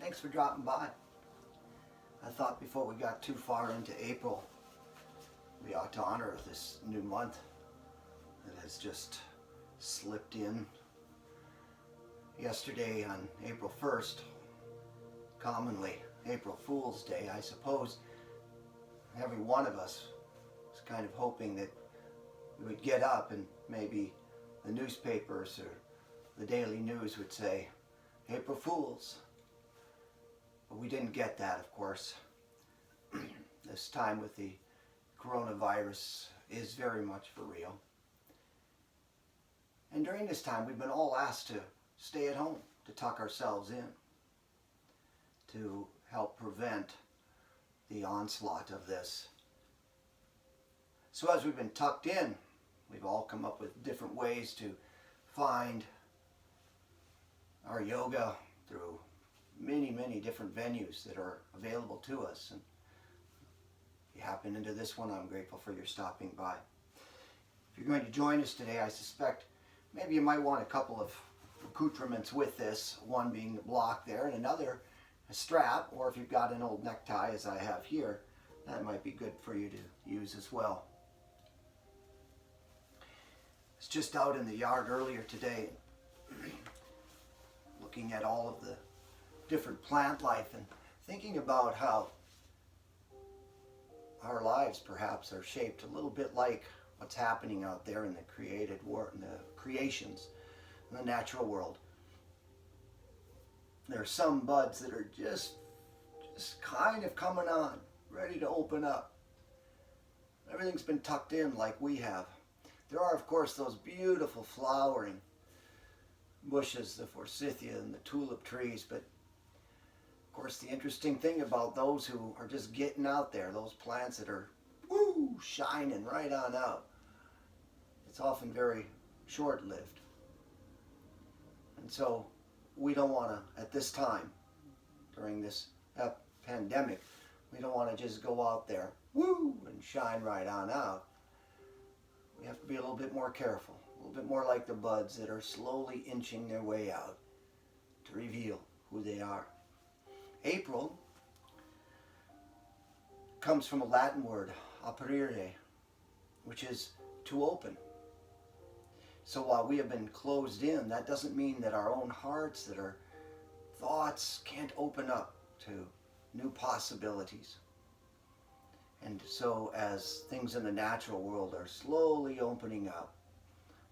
Thanks for dropping by. I thought before we got too far into April, we ought to honor this new month that has just slipped in. Yesterday on April 1st, commonly April Fool's Day, I suppose, every one of us was kind of hoping that we would get up and maybe the newspapers or the Daily News would say, April Fools. But we didn't get that, of course. This time with the coronavirus is very much for real. And during this time, we've been all asked to stay at home, to tuck ourselves in, to help prevent the onslaught of this. So as we've been tucked in, we've all come up with different ways to find our yoga through many different venues that are available to us. And if you happen into this one, I'm grateful for your stopping by. If you're going to join us today, I suspect maybe you might want a couple of accoutrements with this, one being the block there and another a strap, or if you've got an old necktie as I have here, that might be good for you to use as well. I was just out in the yard earlier today looking at all of the different plant life and thinking about how our lives perhaps are shaped a little bit like what's happening out there in the created world, in the creations, in the natural world. There are some buds that are just kind of coming on, ready to open up. Everything's been tucked in like we have. There are, of course, those beautiful flowering bushes, the forsythia and the tulip trees, but of course the interesting thing about those who are just getting out there, those plants that are shining right on out, it's often very short-lived. And so we don't want to, at this time, during this pandemic, we don't want to just go out there, and shine right on out. We have to be a little bit more careful, a little bit more like the buds that are slowly inching their way out to reveal who they are. April comes from a Latin word, aprire, which is to open. So while we have been closed in, that doesn't mean that our own hearts, that our thoughts can't open up to new possibilities. And so as things in the natural world are slowly opening up,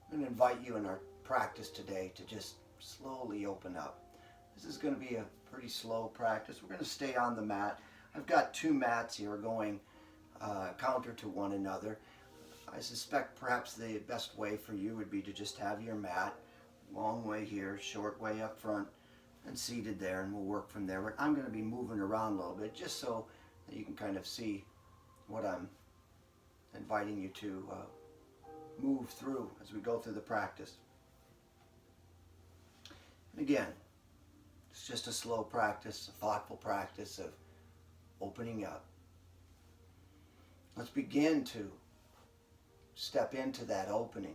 I'm going to invite you in our practice today to just slowly open up. This is going to be a pretty slow practice. We're going to stay on the mat. I've got two mats here going counter to one another. I suspect perhaps the best way for you would be to just have your mat, long way here, short way up front, and seated there, and we'll work from there. But I'm going to be moving around a little bit just so that you can kind of see what I'm inviting you to move through as we go through the practice. And again, it's just a slow practice, a thoughtful practice of opening up. Let's begin to step into that opening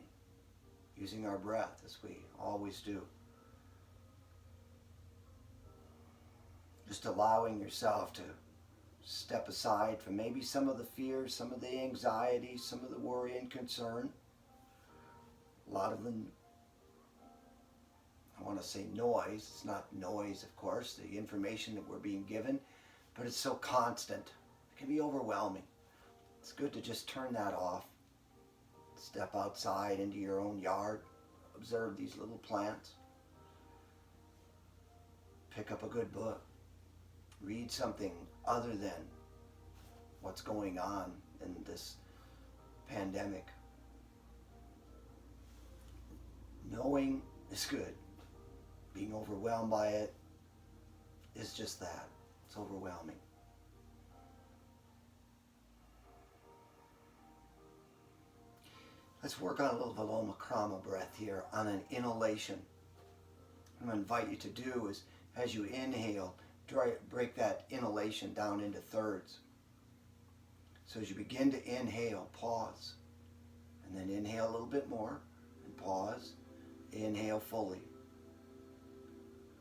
using our breath as we always do. Just allowing yourself to step aside from maybe some of the fears, some of the anxiety, some of the worry and concern. A lot of them, I want to say noise. It's not noise, of course, the information that we're being given, but it's so constant. It can be overwhelming. It's good to just turn that off. Step outside into your own yard. Observe these little plants. Pick up a good book. Read something other than what's going on in this pandemic. Knowing is good. Being overwhelmed by it is just that. It's overwhelming. Let's work on a little Viloma-Krama breath here on an inhalation. What I'm going to invite you to do is, as you inhale, break that inhalation down into thirds. So as you begin to inhale, pause. And then inhale a little bit more and pause. Inhale fully.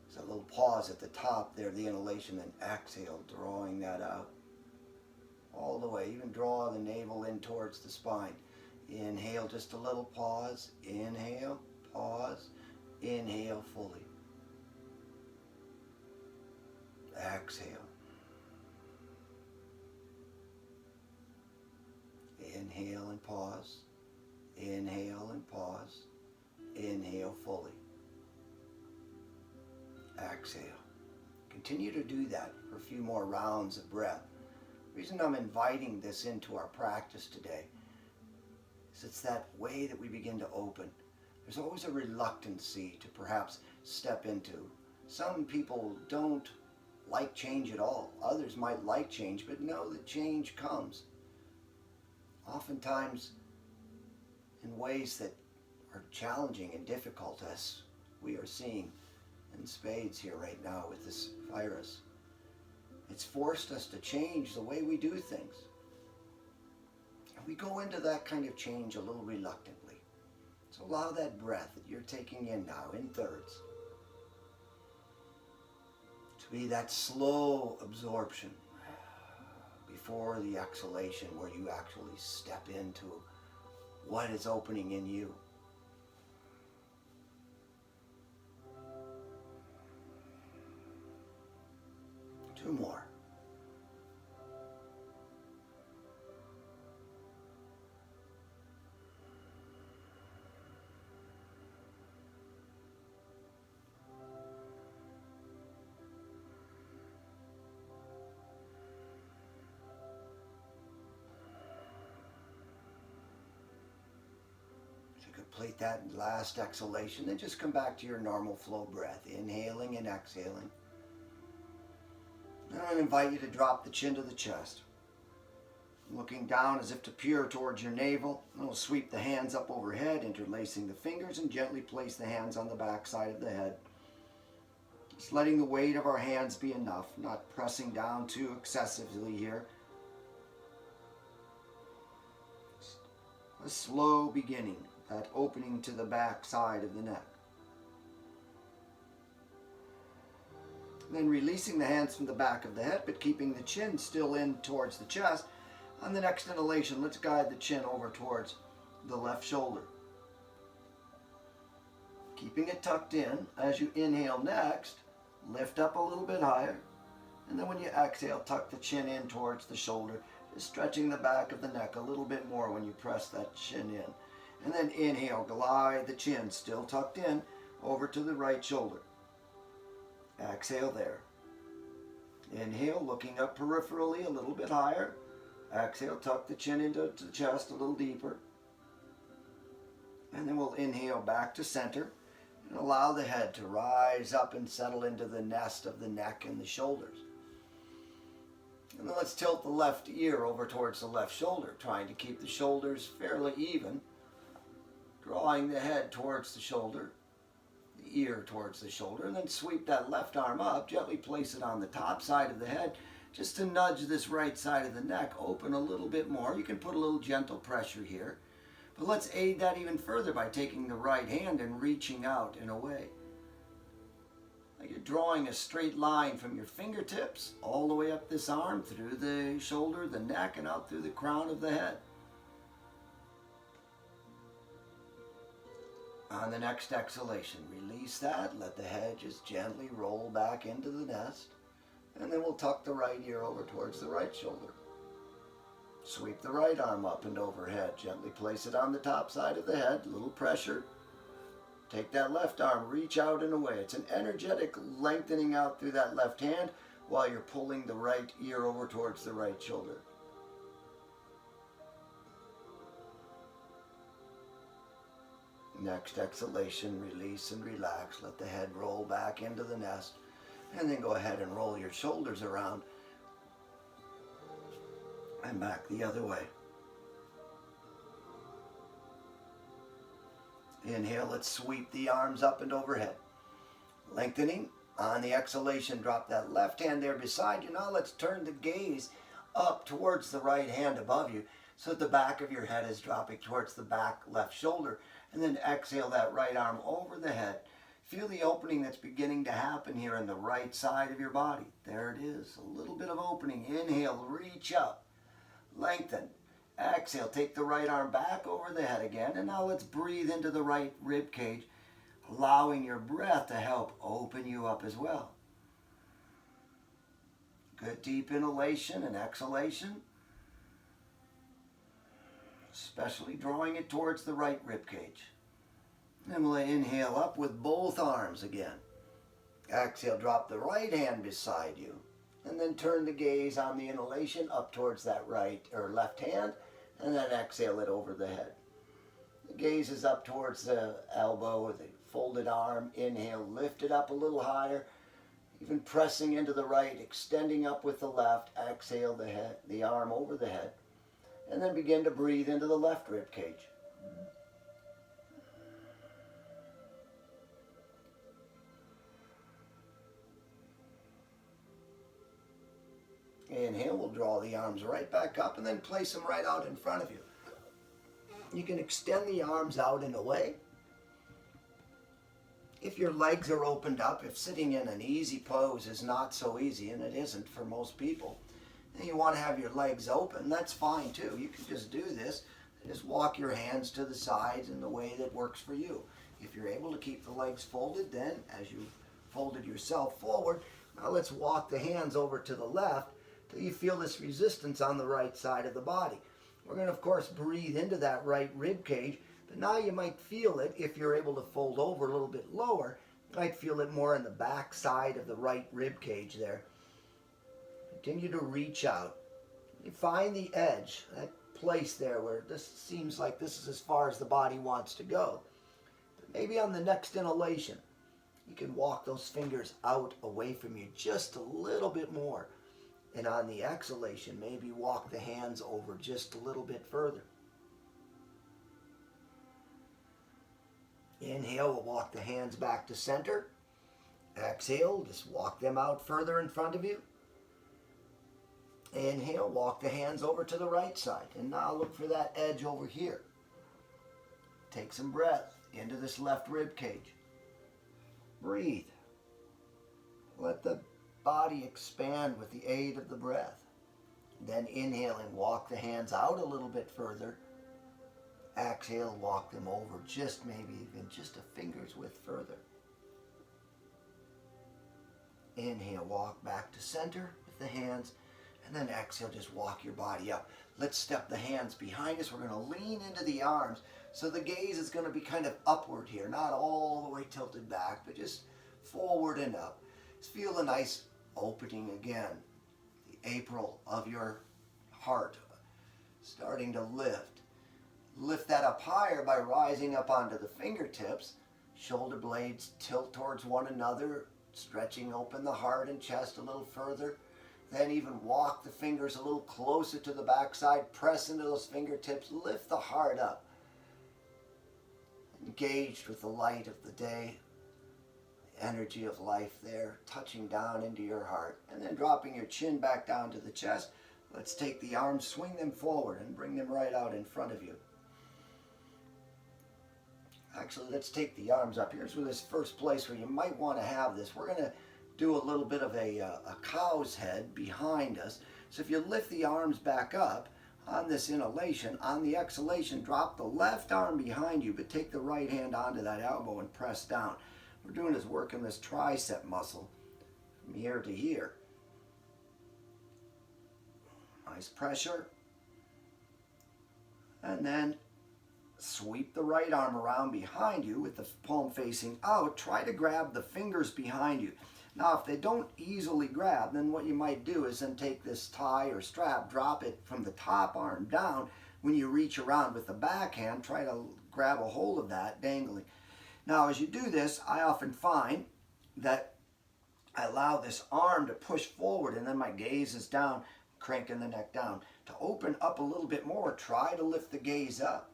There's a little pause at the top there, the inhalation, then exhale, drawing that out. All the way, even draw the navel in towards the spine. Inhale, just a little pause. Inhale, pause. Inhale fully. Exhale. Inhale and pause. Inhale and pause. Inhale fully. Exhale. Continue to do that for a few more rounds of breath. The reason I'm inviting this into our practice today is it's that way that we begin to open. There's always a reluctancy to perhaps step into. Some people don't like change at all. Others might like change, but know that change comes. Oftentimes in ways that are challenging and difficult, as we are seeing in spades here right now with this virus. It's forced us to change the way we do things. And we go into that kind of change a little reluctantly. So allow that breath that you're taking in now in thirds to be that slow absorption before the exhalation, where you actually step into what is opening in you. Two more. Complete that last exhalation, then just come back to your normal flow breath, inhaling and exhaling. And I invite you to drop the chin to the chest, looking down as if to peer towards your navel. And we'll sweep the hands up overhead, interlacing the fingers, and gently place the hands on the back side of the head. Just letting the weight of our hands be enough, not pressing down too excessively here. A slow beginning, that opening to the back side of the neck. Then releasing the hands from the back of the head, but keeping the chin still in towards the chest. On the next inhalation, let's guide the chin over towards the left shoulder. Keeping it tucked in. As you inhale next, lift up a little bit higher. And then when you exhale, tuck the chin in towards the shoulder, just stretching the back of the neck a little bit more when you press that chin in. And then inhale, glide the chin, still tucked in, over to the right shoulder. Exhale there. Inhale, looking up peripherally a little bit higher. Exhale, tuck the chin into the chest a little deeper. And then we'll inhale back to center and allow the head to rise up and settle into the nest of the neck and the shoulders. And then let's tilt the left ear over towards the left shoulder, trying to keep the shoulders fairly even. Drawing the head towards the shoulder, the ear towards the shoulder, and then sweep that left arm up, gently place it on the top side of the head, just to nudge this right side of the neck open a little bit more. You can put a little gentle pressure here, but let's aid that even further by taking the right hand and reaching out and away. Like you're drawing a straight line from your fingertips all the way up this arm, through the shoulder, the neck, and out through the crown of the head. On the next exhalation, release that, let the head just gently roll back into the nest, and then we'll tuck the right ear over towards the right shoulder. Sweep the right arm up and overhead, gently place it on the top side of the head, a little pressure. Take that left arm, reach out and away. It's an energetic lengthening out through that left hand while you're pulling the right ear over towards the right shoulder. Next exhalation, release and relax. Let the head roll back into the nest. And then go ahead and roll your shoulders around and back the other way. Inhale, let's sweep the arms up and overhead. Lengthening. On the exhalation, drop that left hand there beside you. Now let's turn the gaze up towards the right hand above you, so that the back of your head is dropping towards the back left shoulder. And then exhale that right arm over the head, Feel the opening that's beginning to happen here in the right side of your body. There it is, a little bit of opening. Inhale, reach up, lengthen. Exhale, take the right arm back over the head again. And now let's breathe into the right rib cage, allowing your breath to help open you up as well. Good deep inhalation and exhalation, especially drawing it towards the right rib cage. And we'll inhale up with both arms again. Exhale, drop the right hand beside you. And then turn the gaze on the inhalation up towards that right or left hand. And then exhale it over the head. The gaze is up towards the elbow with a folded arm. Inhale, lift it up a little higher. Even pressing into the right, extending up with the left. Exhale the arm over the head. And then begin to breathe into the left rib cage. Inhale, we'll draw the arms right back up and then place them right out in front of you. You can extend the arms out and away. If your legs are opened up, if sitting in an easy pose is not so easy, and it isn't for most people, and you want to have your legs open, that's fine too. You can just do this. Just walk your hands to the sides in the way that works for you. If you're able to keep the legs folded, then as you folded yourself forward, now let's walk the hands over to the left till you feel this resistance on the right side of the body. We're going to, of course, breathe into that right rib cage, but now you might feel it if you're able to fold over a little bit lower. You might feel it more in the back side of the right rib cage there. Continue to reach out. You find the edge, that place there where this seems like this is as far as the body wants to go. But maybe on the next inhalation, you can walk those fingers out away from you just a little bit more. And on the exhalation, maybe walk the hands over just a little bit further. Inhale, we'll walk the hands back to center. Exhale, just walk them out further in front of you. Inhale, walk the hands over to the right side. And now look for that edge over here. Take some breath into this left rib cage. Breathe. Let the body expand with the aid of the breath. Then inhaling, walk the hands out a little bit further. Exhale, walk them over just maybe even just a finger's width further. Inhale, walk back to center with the hands, and then exhale, just walk your body up. Let's step the hands behind us. We're going to lean into the arms. So the gaze is going to be kind of upward here, not all the way tilted back, but just forward and up. Just feel a nice opening again. The April of your heart starting to lift. Lift that up higher by rising up onto the fingertips. Shoulder blades tilt towards one another, stretching open the heart and chest a little further. Then even walk the fingers a little closer to the backside. Press into those fingertips. Lift the heart up. Engaged with the light of the day. The energy of life there, touching down into your heart. And then dropping your chin back down to the chest. Let's take the arms, swing them forward, and bring them right out in front of you. Actually, let's take the arms up. Here's where this first place where you might want to have this. We're going to do a little bit of a cow's head behind us. So if you lift the arms back up on this inhalation, on the exhalation, drop the left arm behind you, but take the right hand onto that elbow and press down. What we're doing is working this tricep muscle from here to here. Nice pressure. And then sweep the right arm around behind you with the palm facing out. Try to grab the fingers behind you. Now, if they don't easily grab, then what you might do is then take this tie or strap, drop it from the top arm down. When you reach around with the back hand, try to grab a hold of that, dangling. Now, as you do this, I often find that I allow this arm to push forward, and then my gaze is down, cranking the neck down. To open up a little bit more, try to lift the gaze up.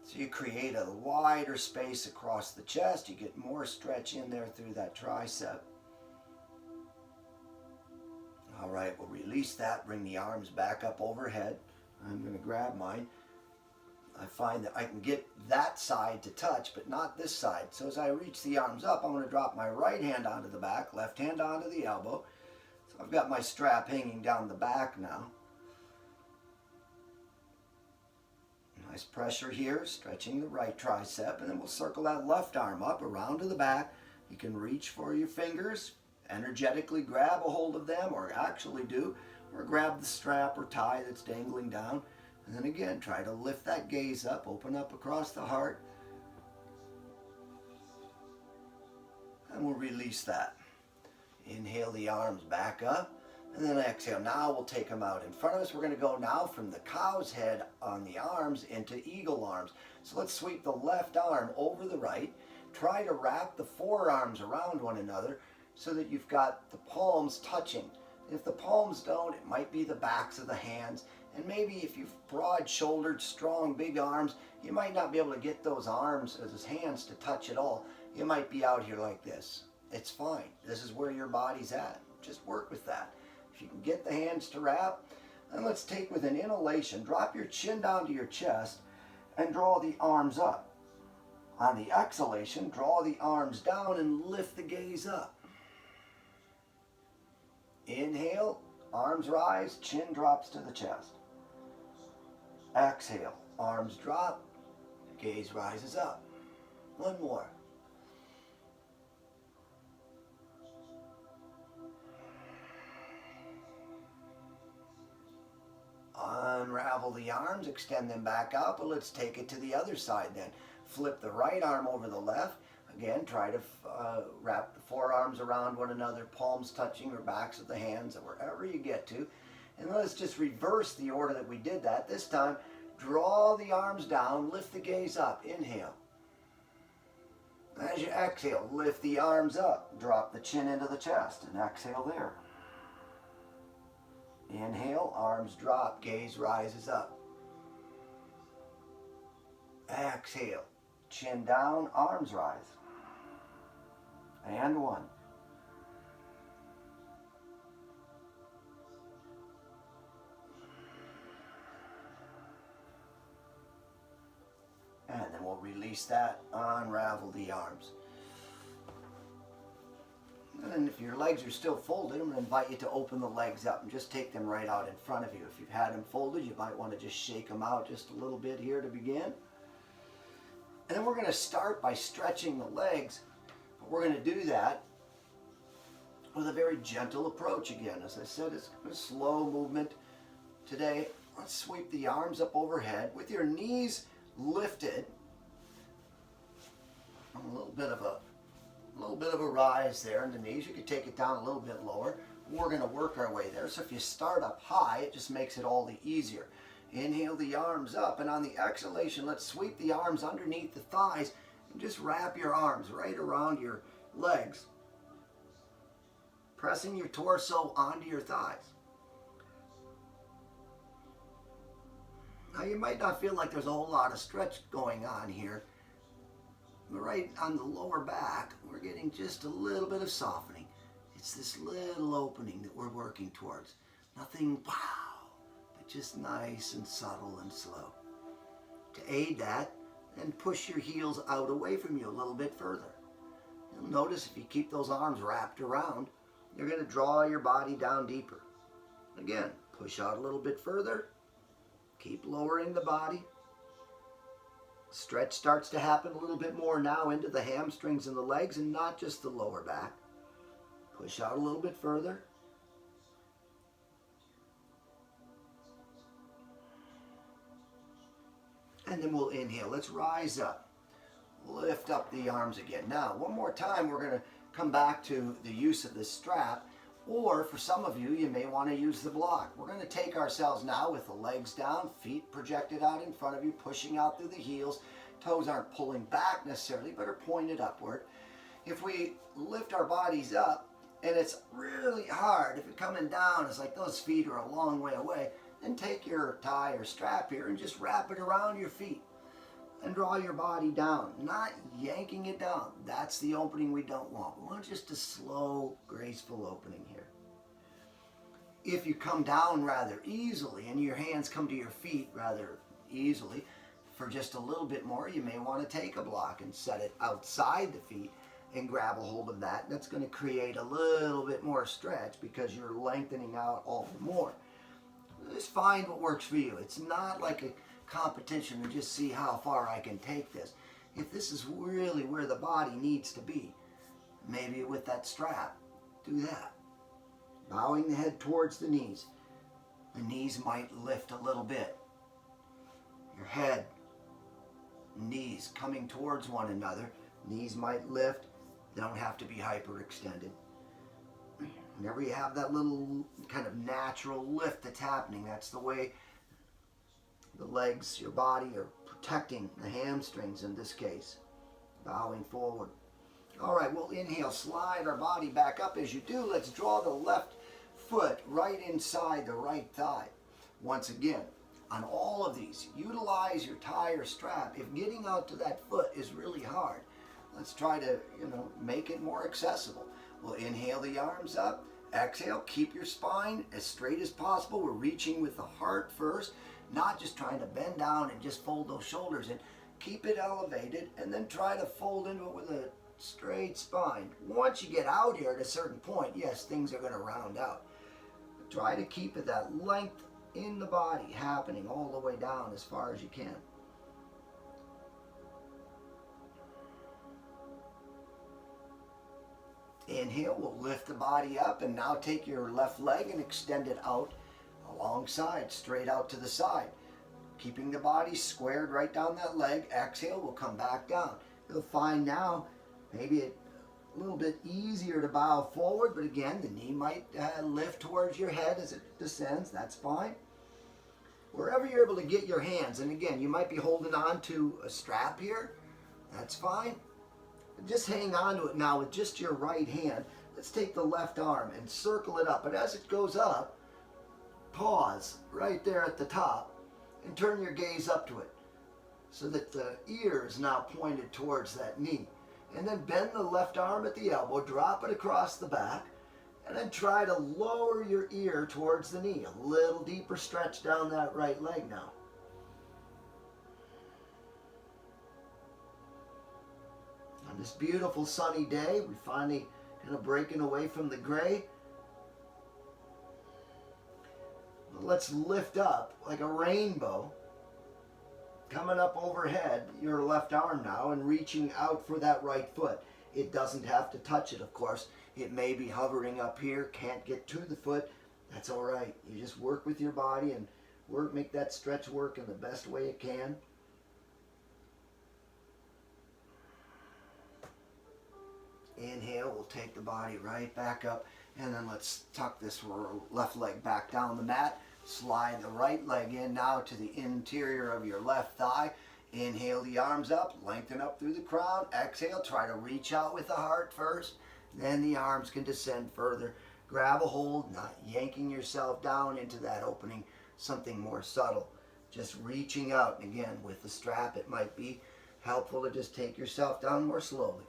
So you create a wider space across the chest. You get more stretch in there through that tricep. All right, we'll release that. Bring the arms back up overhead. I'm going to grab mine. I find that I can get that side to touch, but not this side. So as I reach the arms up, I'm going to drop my right hand onto the back, left hand onto the elbow. So I've got my strap hanging down the back now. Nice pressure here, stretching the right tricep, and then we'll circle that left arm up around to the back. You can reach for your fingers, energetically grab a hold of them, or actually do, or grab the strap or tie that's dangling down. And then again, try to lift that gaze up, open up across the heart. And we'll release that. Inhale the arms back up, and then exhale. Now we'll take them out in front of us. We're going to go now from the cow's head on the arms into eagle arms. So let's sweep the left arm over the right. Try to wrap the forearms around one another so that you've got the palms touching. If the palms don't, it might be the backs of the hands. And maybe if you've broad-shouldered, strong, big arms, you might not be able to get those arms as his hands to touch at all. You might be out here like this. It's fine. This is where your body's at. Just work with that. If you can get the hands to wrap, then let's take with an inhalation, drop your chin down to your chest and draw the arms up. On the exhalation, draw the arms down and lift the gaze up. Inhale, arms rise, chin drops to the chest. Exhale, arms drop, gaze rises up. One more. Unravel the arms, extend them back out, but let's take it to the other side then. Flip the right arm over the left. Again, try to wrap the forearms around one another, palms touching or backs of the hands, or wherever you get to. And let's just reverse the order that we did that. This time, draw the arms down, lift the gaze up. Inhale. As you exhale, lift the arms up, drop the chin into the chest, and exhale there. Inhale, arms drop, gaze rises up. Exhale, chin down, arms rise. And one. And then we'll release that, unravel the arms. And then if your legs are still folded, I'm going to invite you to open the legs up and just take them right out in front of you. If you've had them folded, you might want to just shake them out just a little bit here to begin. And then we're going to start by stretching the legs. But we're going to do that with a very gentle approach again. As I said, it's a slow movement today. Let's sweep the arms up overhead with your knees lifted. A little bit of a rise there in the knees. You could take it down a little bit lower. We're going to work our way there. So if you start up high, it just makes it all the easier. Inhale the arms up, and on the exhalation, let's sweep the arms underneath the thighs and just wrap your arms right around your legs, pressing your torso onto your thighs. Now you might not feel like there's a whole lot of stretch going on here, but right on the lower back, we're getting just a little bit of softening. It's this little opening that we're working towards. Nothing wow, but just nice and subtle and slow. To aid that, then push your heels out away from you a little bit further. You'll notice if you keep those arms wrapped around, you're going to draw your body down deeper. Again, push out a little bit further. Keep lowering the body. Stretch starts to happen a little bit more now into the hamstrings and the legs and not just the lower back. Push out a little bit further. And then we'll inhale. Let's rise up. Lift up the arms again. Now, one more time, we're going to come back to the use of this strap. Or for some of you, you may want to use the block. We're going to take ourselves now with the legs down, feet projected out in front of you, pushing out through the heels. Toes aren't pulling back necessarily, but are pointed upward. If we lift our bodies up, and it's really hard, if you're coming down, it's like those feet are a long way away, then take your tie or strap here and just wrap it around your feet. And draw your body down, not yanking it down. That's the opening we don't want. We want just a slow, graceful opening here. If you come down rather easily and your hands come to your feet rather easily, for just a little bit more, you may want to take a block and set it outside the feet and grab a hold of that. That's going to create a little bit more stretch because you're lengthening out all the more. Just find what works for you. It's not like a competition to just see how far I can take this. If this is really where the body needs to be, maybe with that strap, do that. Bowing the head towards the knees. The knees might lift a little bit. Your head, knees coming towards one another. Knees might lift. They don't have to be hyperextended. Whenever you have that little kind of natural lift that's happening, that's the way the legs, your body are protecting the hamstrings in this case. Bowing forward. All right, we'll inhale, slide our body back up. As you do, let's draw the left foot right inside the right thigh. Once again, on all of these, utilize your tie or strap. If getting out to that foot is really hard, let's try to, make it more accessible. We'll inhale the arms up. Exhale, keep your spine as straight as possible. We're reaching with the heart first, not just trying to bend down and just fold those shoulders in. Keep it elevated and then try to fold into it with a straight spine. Once you get out here at a certain point, yes, things are going to round out. But try to keep it that length in the body happening all the way down as far as you can. Inhale, we'll lift the body up and now take your left leg and extend it out alongside, straight out to the side. Keeping the body squared right down that leg. Exhale, we'll come back down. You'll find now maybe a little bit easier to bow forward, but again, the knee might lift towards your head as it descends. That's fine. Wherever you're able to get your hands, and again, you might be holding on to a strap here. That's fine. Just hang on to it now with just your right hand. Let's take the left arm and circle it up. But as it goes up, pause right there at the top and turn your gaze up to it so that the ear is now pointed towards that knee. And then bend the left arm at the elbow, drop it across the back, and then try to lower your ear towards the knee. A little deeper stretch down that right leg now. On this beautiful sunny day, we finally kind of breaking away from the gray. Let's lift up like a rainbow, coming up overhead, your left arm now, and reaching out for that right foot. It doesn't have to touch it, of course. It may be hovering up here, can't get to the foot. That's all right. You just work with your body and make that stretch work in the best way it can. Inhale, we'll take the body right back up, and then let's tuck this left leg back down the mat. Slide the right leg in now to the interior of your left thigh. Inhale the arms up, lengthen up through the crown. Exhale, try to reach out with the heart first. Then the arms can descend further. Grab a hold, not yanking yourself down into that opening, something more subtle. Just reaching out. And again, with the strap, it might be helpful to just take yourself down more slowly.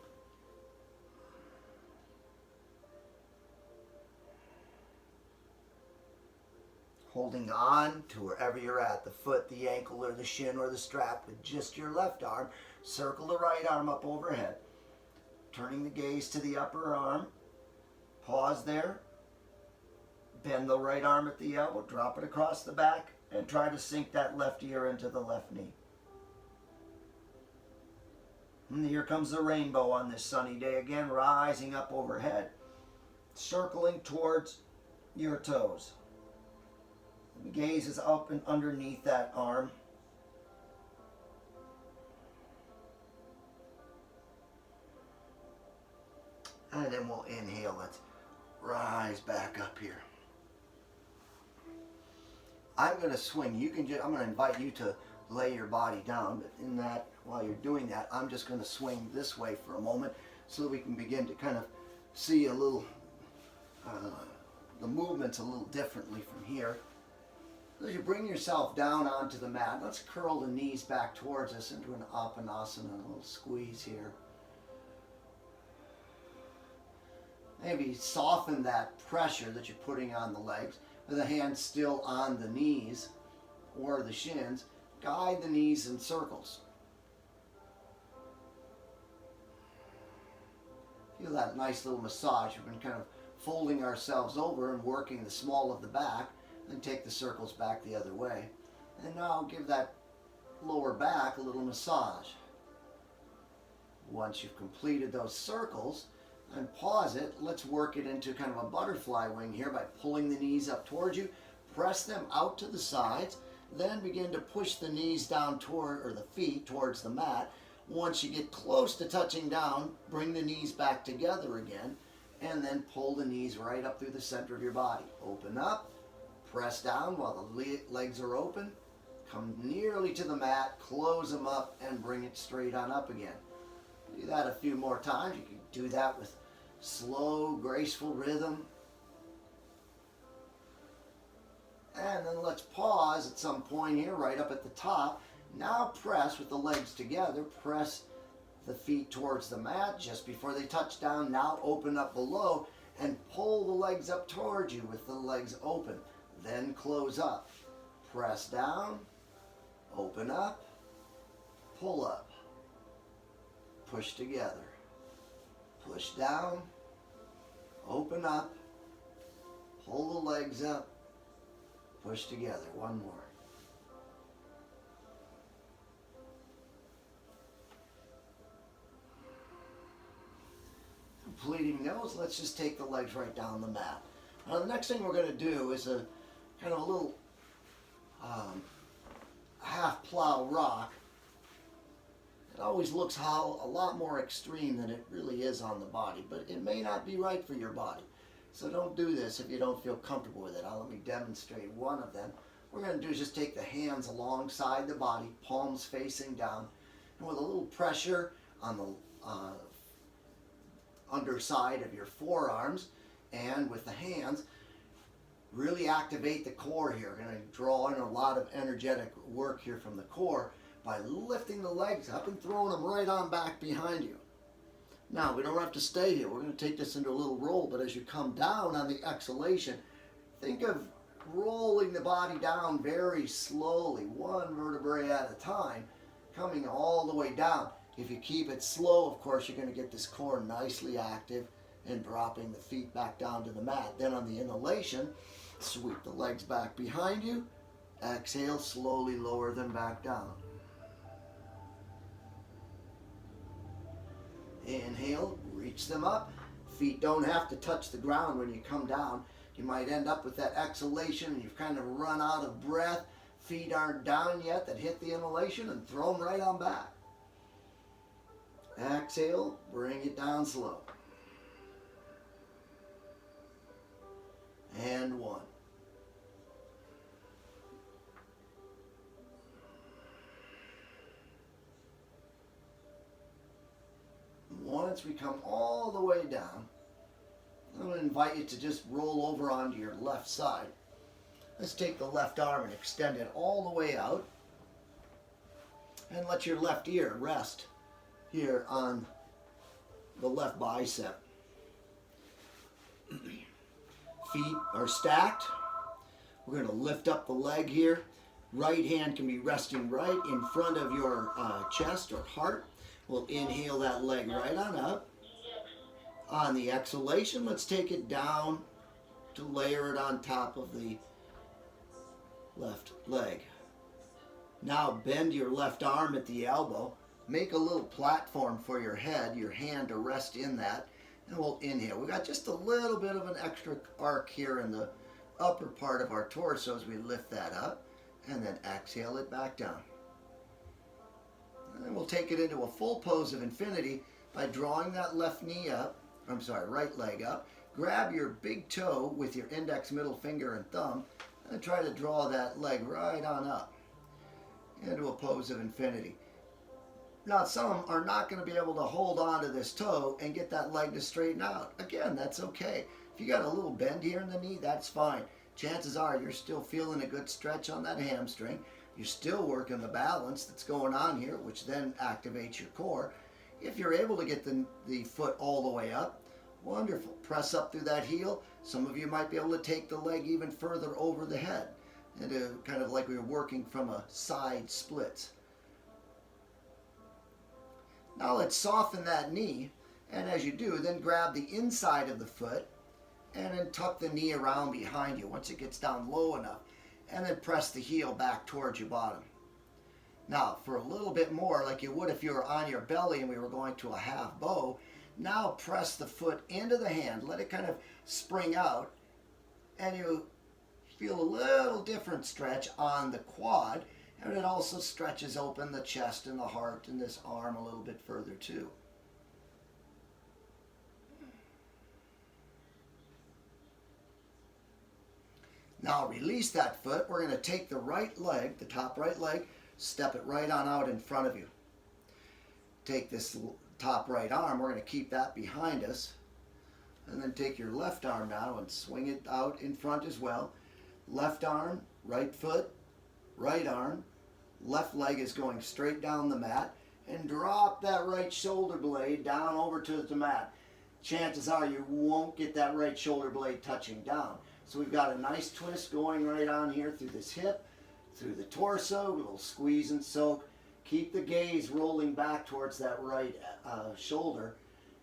Holding on to wherever you're at, the foot, the ankle, or the shin, or the strap with just your left arm. Circle the right arm up overhead. Turning the gaze to the upper arm. Pause there. Bend the right arm at the elbow. Drop it across the back. And try to sink that left ear into the left knee. And here comes the rainbow on this sunny day again, rising up overhead. Circling towards your toes. The gaze is up and underneath that arm. And then we'll inhale. Let's rise back up here. I'm going to swing. I'm going to invite you to lay your body down. But in that, while you're doing that, I'm just going to swing this way for a moment so that we can begin to kind of see a little, the movements a little differently from here. As you bring yourself down onto the mat, let's curl the knees back towards us into an Apanasana, a little squeeze here. Maybe soften that pressure that you're putting on the legs with the hands still on the knees or the shins. guide the knees in circles. Feel that nice little massage. We've been kind of folding ourselves over and working the small of the back, then take the circles back the other way. And now give that lower back a little massage. Once you've completed those circles, then pause it. Let's work it into kind of a butterfly wing here by pulling the knees up towards you. Press them out to the sides. Then begin to push the knees down toward, or the feet towards the mat. Once you get close to touching down, bring the knees back together again, and then pull the knees right up through the center of your body. Open up, press down while the legs are open. Come nearly to the mat, close them up, and bring it straight on up again. Do that a few more times. You can do that with slow, graceful rhythm. And then let's pause at some point here, right up at the top. Now press with the legs together. Press the feet towards the mat just before they touch down. Now open up below and pull the legs up towards you with the legs open. Then close up. Press down, open up, pull up, push together, push down, open up, pull the legs up, push together. One more. Completing those, let's just take the legs right down the mat. Now the next thing we're going to do is a kind of a little half plow rock. It always looks a lot more extreme than it really is on the body, but it may not be right for your body. So don't do this if you don't feel comfortable with it. Let me demonstrate one of them. What we're going to do is just take the hands alongside the body, palms facing down, and with a little pressure on the underside of your forearms and with the hands, really activate the core here. We're going to draw in a lot of energetic work here from the core by lifting the legs up and throwing them right on back behind you. Now, we don't have to stay here. We're going to take this into a little roll, but as you come down on the exhalation, think of rolling the body down very slowly, one vertebrae at a time, coming all the way down. If you keep it slow, of course, you're going to get this core nicely active and dropping the feet back down to the mat. Then on the inhalation, sweep the legs back behind you. Exhale, slowly lower them back down. Inhale, reach them up. Feet don't have to touch the ground when you come down. You might end up with that exhalation and you've kind of run out of breath. Feet aren't down yet that hit the inhalation, and throw them right on back. Exhale, bring it down slow. And one. Once we come all the way down, I'm going to invite you to just roll over onto your left side. Let's take the left arm and extend it all the way out. And let your left ear rest here on the left bicep. Feet are stacked. We're going to lift up the leg here. Right hand can be resting right in front of your chest or heart. We'll inhale that leg right on up. On the exhalation, let's take it down to layer it on top of the left leg. Now bend your left arm at the elbow. Make a little platform for your head, your hand to rest in that, and we'll inhale. We got just a little bit of an extra arc here in the upper part of our torso as we lift that up, and then exhale it back down. And then we'll take it into a full pose of infinity by drawing that right leg up. Grab your big toe with your index, middle finger, and thumb, and try to draw that leg right on up into a pose of infinity. Now, some are not going to be able to hold on to this toe and get that leg to straighten out. Again, that's okay. If you got a little bend here in the knee, that's fine. Chances are you're still feeling a good stretch on that hamstring. You're still working the balance that's going on here, which then activates your core. If you're able to get the foot all the way up, wonderful. Press up through that heel. Some of you might be able to take the leg even further over the head. And kind of like we were working from a side splits. Now let's soften that knee, and as you do, then grab the inside of the foot and then tuck the knee around behind you once it gets down low enough, and then press the heel back towards your bottom. Now, for a little bit more, like you would if you were on your belly and we were going to a half bow, now press the foot into the hand, let it kind of spring out, and you feel a little different stretch on the quad, and it also stretches open the chest and the heart and this arm a little bit further too. Now release that foot. We're going to take the right leg, the top right leg, step it right on out in front of you. Take this top right arm, we're going to keep that behind us. And then take your left arm now and swing it out in front as well. Left arm, right foot, right arm, left leg is going straight down the mat, and drop that right shoulder blade down over to the mat. Chances are you won't get that right shoulder blade touching down. So we've got a nice twist going right on here through this hip, through the torso, a little squeeze and soak. Keep the gaze rolling back towards that right shoulder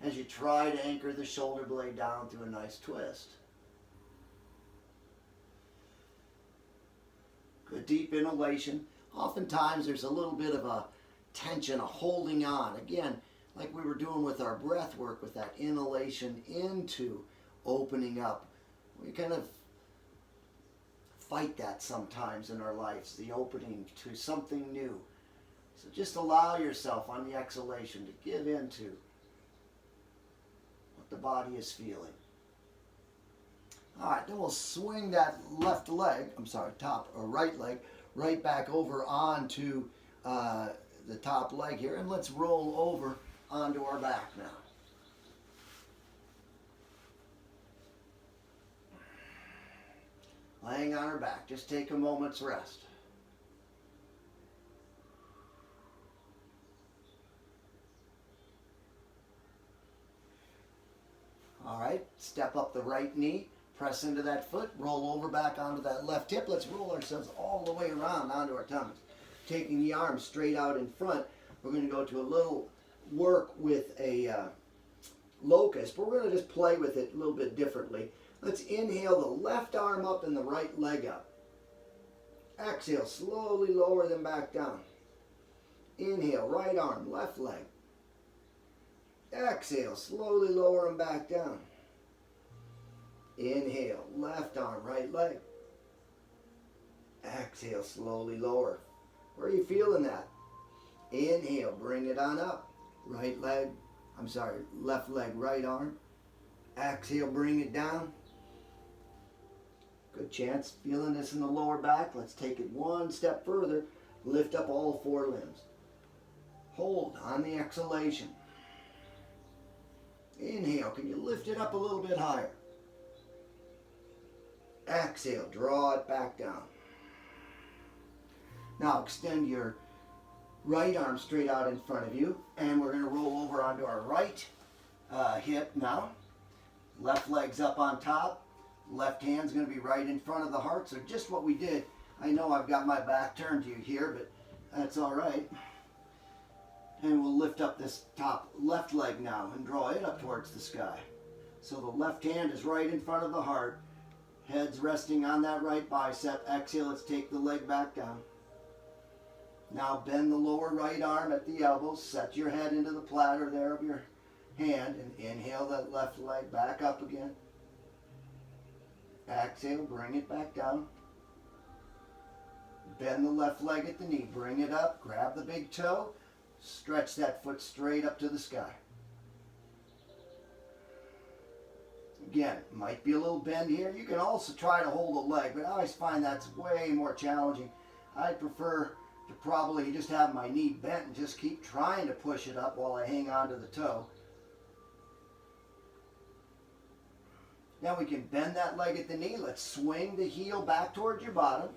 as you try to anchor the shoulder blade down through a nice twist. Good deep inhalation. Oftentimes there's a little bit of a tension, a holding on. Again, like we were doing with our breath work, with that inhalation into opening up. We kind of fight that sometimes in our lives, the opening to something new. So just allow yourself on the exhalation to give into what the body is feeling. All right, then we'll swing that left leg, top or right leg, right back over onto the top leg here, and let's roll over onto our back now. Laying on our back, just take a moment's rest. All right, step up the right knee, press into that foot, roll over back onto that left hip. Let's roll ourselves all the way around onto our tummies. Taking the arms straight out in front, we're going to go to a little work with a locust, but we're going to just play with it a little bit differently. Let's inhale the left arm up and the right leg up. Exhale, slowly lower them back down. Inhale, right arm, left leg. Exhale, slowly lower them back down. Inhale, left arm, right leg. Exhale, slowly lower. Where are you feeling that? Inhale, bring it on up. Left leg, right arm. Exhale, bring it down. Good chance feeling this in the lower back. Let's take it one step further. Lift up all four limbs. Hold on the exhalation. Inhale, can you lift it up a little bit higher? Exhale, draw it back down. Now extend your right arm straight out in front of you, and we're going to roll over onto our right hip now. Left leg's up on top. Left hand's going to be right in front of the heart. So just what we did. I know I've got my back turned to you here, but that's all right. And we'll lift up this top left leg now and draw it up towards the sky. So the left hand is right in front of the heart. Head's resting on that right bicep. Exhale, let's take the leg back down. Now bend the lower right arm at the elbows. Set your head into the platter there of your hand, and inhale that left leg back up again. Exhale, bring it back down. Bend the left leg at the knee. Bring it up. Grab the big toe. Stretch that foot straight up to the sky. Again, might be a little bend here. You can also try to hold the leg, but I always find that's way more challenging. I prefer to probably just have my knee bent and just keep trying to push it up while I hang on to the toe. Now we can bend that leg at the knee. Let's swing the heel back towards your bottom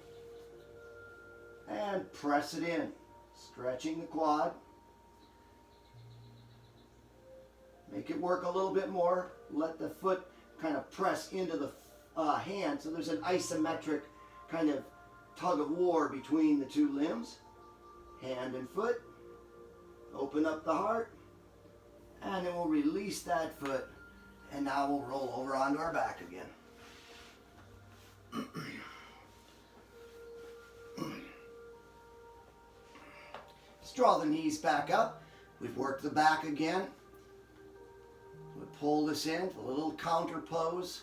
and press it in, stretching the quad. Make it work a little bit more. Let the foot kind of press into the hand, so there's an isometric kind of tug of war between the two limbs, hand and foot. Open up the heart, and then we'll release that foot, and now we'll roll over onto our back again. Let's draw the knees back up. We've worked the back again. We pull this in, a little counter pose.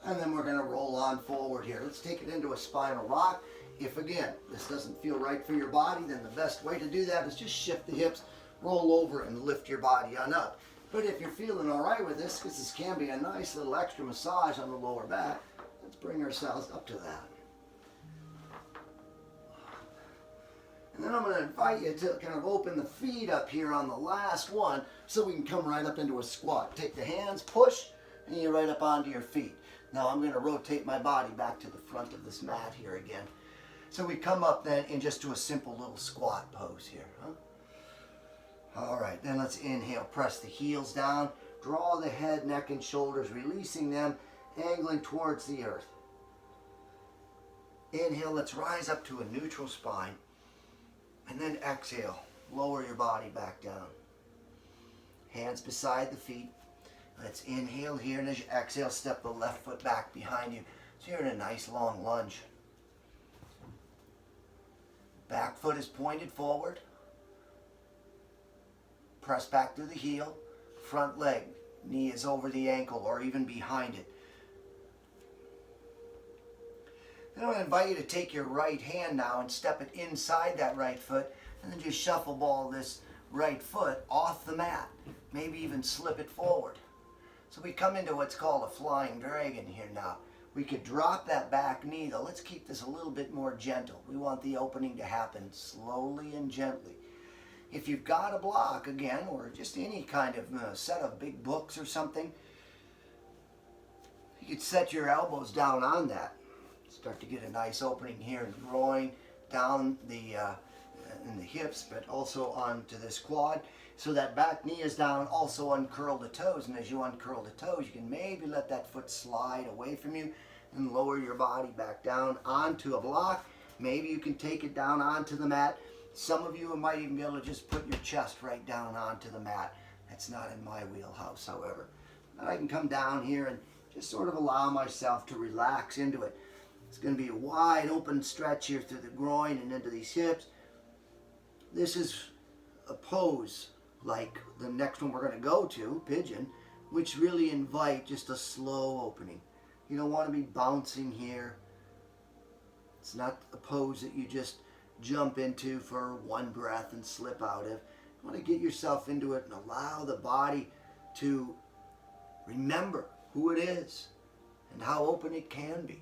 And then we're going to roll on forward here. Let's take it into a spinal lock. If again, this doesn't feel right for your body, then the best way to do that is just shift the hips, roll over, and lift your body on up. But if you're feeling all right with this, because this can be a nice little extra massage on the lower back, let's bring ourselves up to that. And then I'm going to invite you to kind of open the feet up here on the last one so we can come right up into a squat. Take the hands, push, and you're right up onto your feet. Now I'm going to rotate my body back to the front of this mat here again. So we come up then and just do a simple little squat pose here. Huh? All right, then let's inhale, press the heels down, draw the head, neck, and shoulders, releasing them, angling towards the earth. Inhale, let's rise up to a neutral spine. And then exhale, lower your body back down. Hands beside the feet. Let's inhale here, and as you exhale, step the left foot back behind you. So you're in a nice long lunge. Back foot is pointed forward. Press back through the heel. Front leg, knee is over the ankle or even behind it. Then I'm going to invite you to take your right hand now and step it inside that right foot, and then just shuffle ball this right foot off the mat. Maybe even slip it forward. So we come into what's called a flying dragon here now. We could drop that back knee though. Let's keep this a little bit more gentle. We want the opening to happen slowly and gently. If you've got a block again, or just any kind of set of big books or something, you could set your elbows down on that. Start to get a nice opening here in the groin, down in the hips, but also onto this quad. So that back knee is down, also uncurl the toes, and as you uncurl the toes, you can maybe let that foot slide away from you and lower your body back down onto a block. Maybe you can take it down onto the mat. Some of you might even be able to just put your chest right down onto the mat. That's not in my wheelhouse, however. But I can come down here and just sort of allow myself to relax into it. It's going to be a wide open stretch here through the groin and into these hips. This is a pose like the next one we're going to go to, pigeon, which really invite just a slow opening. You don't want to be bouncing here. It's not a pose that you just jump into for one breath and slip out of. You want to get yourself into it and allow the body to remember who it is and how open it can be.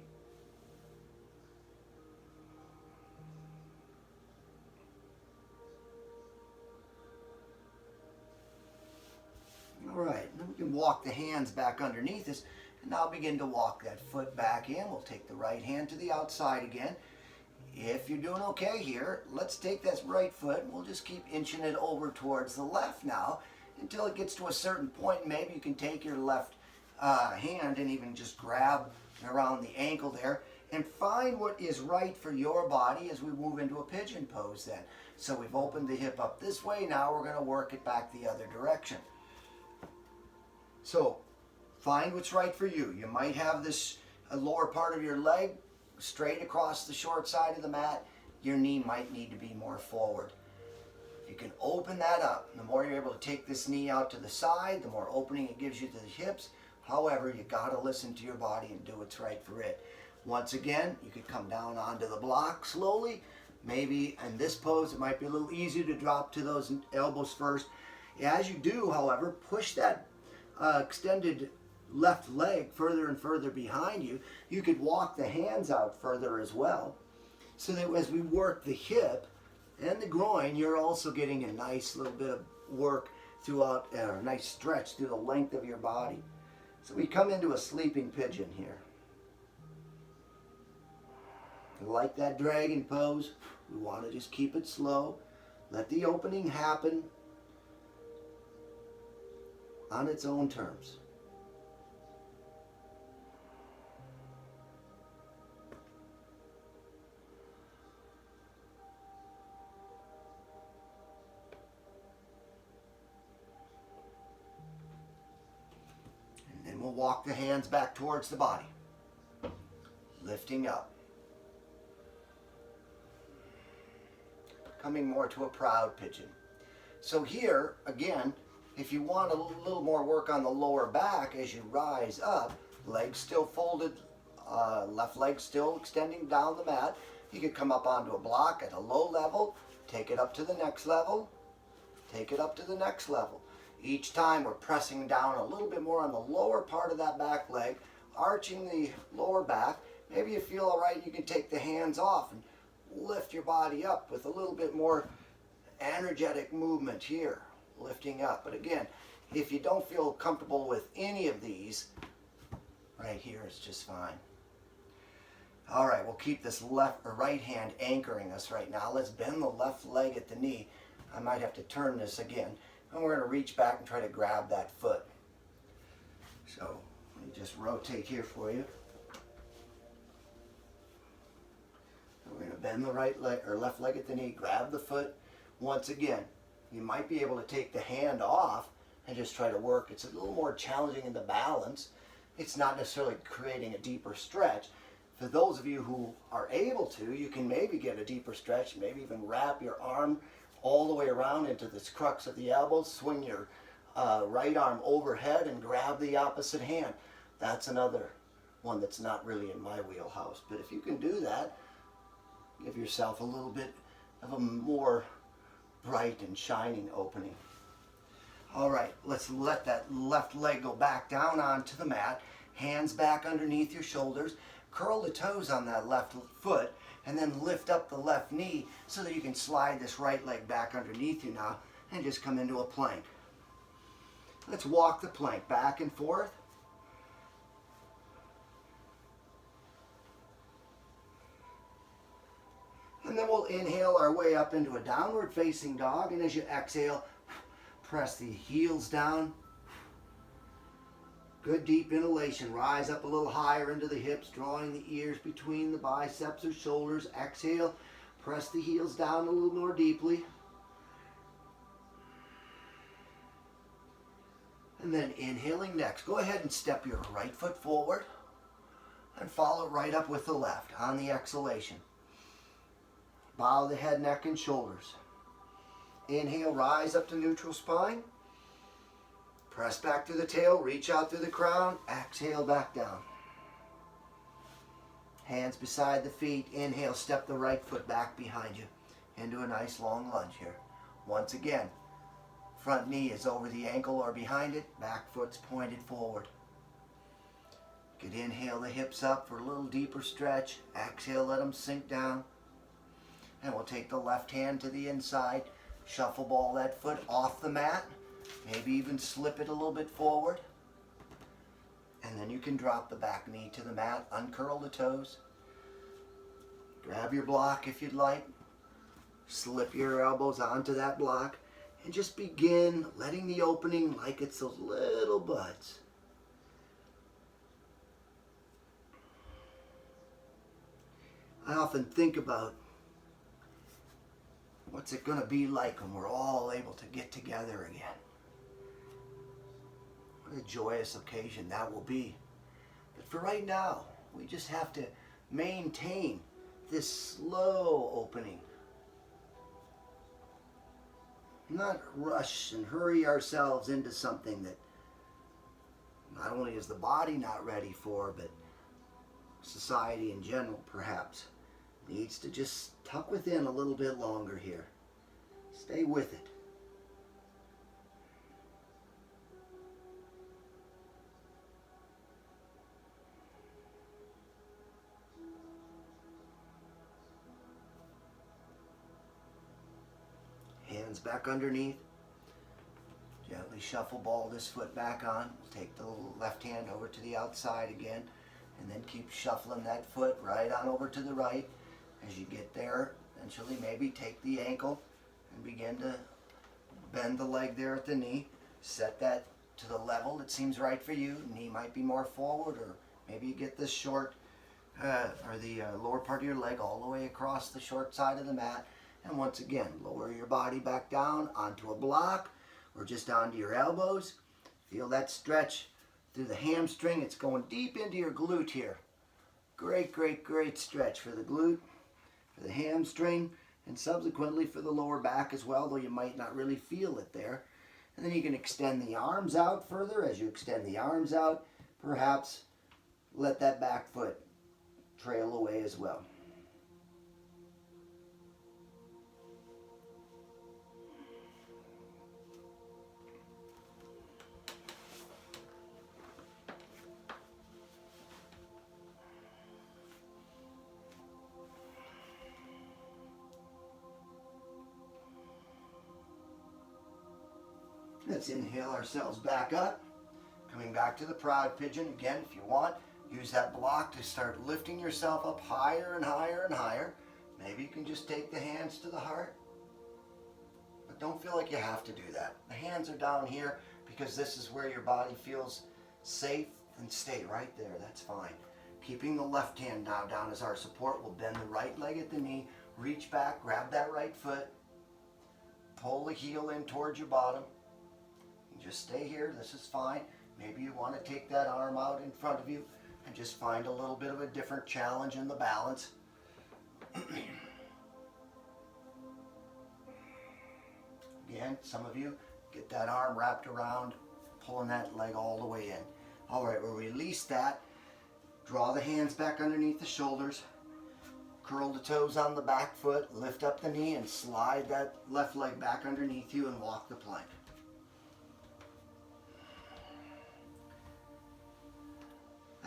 All right, then we can walk the hands back underneath us, and now begin to walk that foot back in. We'll take the right hand to the outside again. If you're doing okay here, let's take that right foot, and we'll just keep inching it over towards the left now until it gets to a certain point. Maybe you can take your left hand and even just grab around the ankle there and find what is right for your body as we move into a pigeon pose then. So we've opened the hip up this way, now we're going to work it back the other direction. So find what's right for you. You might have this lower part of your leg straight across the short side of the mat. Your knee might need to be more forward. You can open that up. The more you're able to take this knee out to the side, the more opening it gives you to the hips. However, you got to listen to your body and do what's right for it. Once again, you could come down onto the block slowly. Maybe in this pose, it might be a little easier to drop to those elbows first. As you do, however, push that extended left leg further and further behind you. You could walk the hands out further as well, so that as we work the hip and the groin, you're also getting a nice little bit of work throughout, a nice stretch through the length of your body. So we come into a sleeping pigeon here. Like that dragon pose, we want to just keep it slow. Let the opening happen on its own terms. walk the hands back towards the body. Lifting up. Coming more to a proud pigeon. So here, again, if you want a little more work on the lower back as you rise up, legs still folded, left leg still extending down the mat, you could come up onto a block at a low level, take it up to the next level, take it up to the next level. Each time we're pressing down a little bit more on the lower part of that back leg, arching the lower back. Maybe you feel all right, you can take the hands off and lift your body up with a little bit more energetic movement here, lifting up. But again, if you don't feel comfortable with any of these, right here is just fine. All right, we'll keep this left or right hand anchoring us right now. Let's bend the left leg at the knee. I might have to turn this again. And we're going to reach back and try to grab that foot. So let me just rotate here for you. We're going to bend the right leg or left leg at the knee, grab the foot. Once again, you might be able to take the hand off and just try to work. It's a little more challenging in the balance. It's not necessarily creating a deeper stretch. For those of you who are able to, you can maybe get a deeper stretch, maybe even wrap your arm all the way around into this crux of the elbow, swing your right arm overhead and grab the opposite hand. That's another one that's not really in my wheelhouse. But if you can do that, give yourself a little bit of a more bright and shining opening. All right, let's let that left leg go back down onto the mat. Hands back underneath your shoulders. Curl the toes on that left foot and then lift up the left knee so that you can slide this right leg back underneath you now and just come into a plank. Let's walk the plank back and forth. And then we'll inhale our way up into a downward facing dog, and as you exhale, press the heels down. Good deep inhalation. Rise up a little higher into the hips, drawing the ears between the biceps or shoulders. Exhale, press the heels down a little more deeply. And then inhaling next. Go ahead and step your right foot forward and follow right up with the left on the exhalation. Bow the head, neck, and shoulders. Inhale, rise up to neutral spine. Press back through the tail, reach out through the crown. Exhale, back down. Hands beside the feet. Inhale, step the right foot back behind you into a nice long lunge here. Once again, front knee is over the ankle or behind it. Back foot's pointed forward. You could inhale the hips up for a little deeper stretch. Exhale, let them sink down. And we'll take the left hand to the inside. Shuffle ball that foot off the mat. Maybe even slip it a little bit forward. And then you can drop the back knee to the mat. Uncurl the toes. Grab your block if you'd like. Slip your elbows onto that block. And just begin letting the opening like it's those little buds. I often think about what's it going to be like when we're all able to get together again. What a joyous occasion that will be. But for right now, we just have to maintain this slow opening. Not rush and hurry ourselves into something that not only is the body not ready for, but society in general perhaps needs to just tuck within a little bit longer here. Stay with it. Hands back underneath. Gently shuffle ball this foot back on. Take the left hand over to the outside again, and then keep shuffling that foot right on over to the right. As you get there, eventually maybe take the ankle and begin to bend the leg there at the knee. Set that to the level that seems right for you. Knee might be more forward, or maybe you get this short, or the lower part of your leg all the way across the short side of the mat. And once again, lower your body back down onto a block or just onto your elbows. Feel that stretch through the hamstring. It's going deep into your glute here. Great, great, great stretch for the glute, for the hamstring, and subsequently for the lower back as well, though you might not really feel it there. And then you can extend the arms out further. As you extend the arms out, perhaps let that back foot trail away as well. Let's inhale ourselves back up. Coming back to the proud pigeon. Again, if you want, use that block to start lifting yourself up higher and higher and higher. Maybe you can just take the hands to the heart. But don't feel like you have to do that. The hands are down here because this is where your body feels safe, and stay right there. That's fine. Keeping the left hand now down as our support. We'll bend the right leg at the knee. Reach back, grab that right foot. Pull the heel in towards your bottom. Just stay here. This is fine. Maybe you want to take that arm out in front of you and just find a little bit of a different challenge in the balance. Again, some of you get that arm wrapped around, pulling that leg all the way in. All right, we'll release that. Draw the hands back underneath the shoulders. Curl the toes on the back foot. Lift up the knee and slide that left leg back underneath you and walk the plank.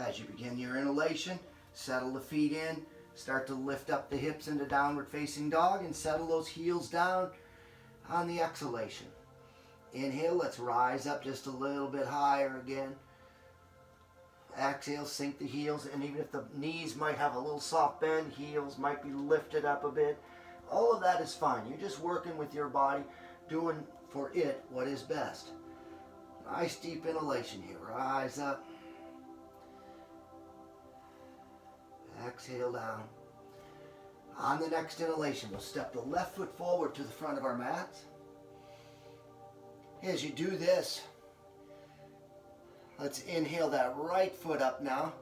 As you begin your inhalation, settle the feet in, start to lift up the hips into downward facing dog and settle those heels down on the exhalation. Inhale, let's rise up just a little bit higher again. Exhale, sink the heels, and even if the knees might have a little soft bend, heels might be lifted up a bit. All of that is fine. You're just working with your body, doing for it what is best. Nice deep inhalation here. Rise up. Exhale down. On the next inhalation, we'll step the left foot forward to the front of our mats. As you do this, let's inhale that right foot up now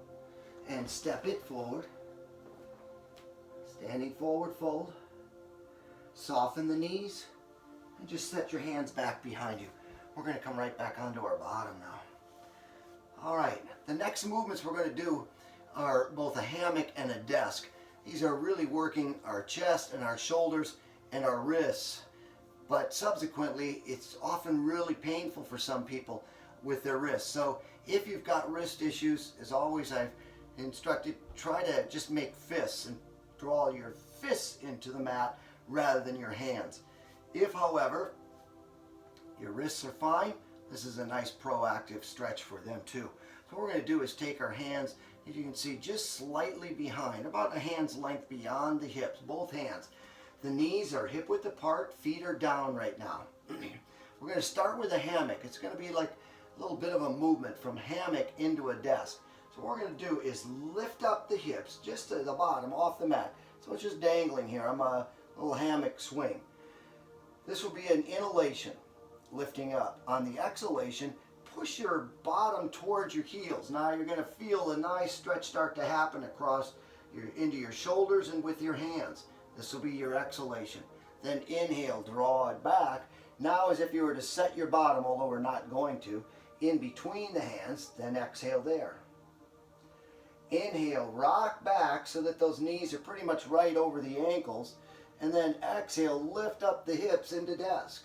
and step it forward. Standing forward fold. Soften the knees and just set your hands back behind you. We're going to come right back onto our bottom now. All right, the next movements we're going to do are both a hammock and a desk. These are really working our chest and our shoulders and our wrists, but subsequently it's often really painful for some people with their wrists. So if you've got wrist issues, as always I've instructed, try to just make fists and draw your fists into the mat rather than your hands. If, however, your wrists are fine, this is a nice proactive stretch for them too. So what we're going to do is take our hands, as you can see, just slightly behind, about a hand's length beyond the hips, both hands. The knees are hip width apart, feet are down right now. We're going to start with a hammock. It's going to be like a little bit of a movement from hammock into a desk. So what we're going to do is lift up the hips just to the bottom off the mat. So it's just dangling here. I'm a little hammock swing. This will be an inhalation, lifting up. On the exhalation, push your bottom towards your heels. Now you're going to feel a nice stretch start to happen across into your shoulders and with your hands. This will be your exhalation. Then inhale, draw it back. Now as if you were to set your bottom, although we're not going to, in between the hands, then exhale there. Inhale, rock back so that those knees are pretty much right over the ankles. And then exhale, lift up the hips into desk.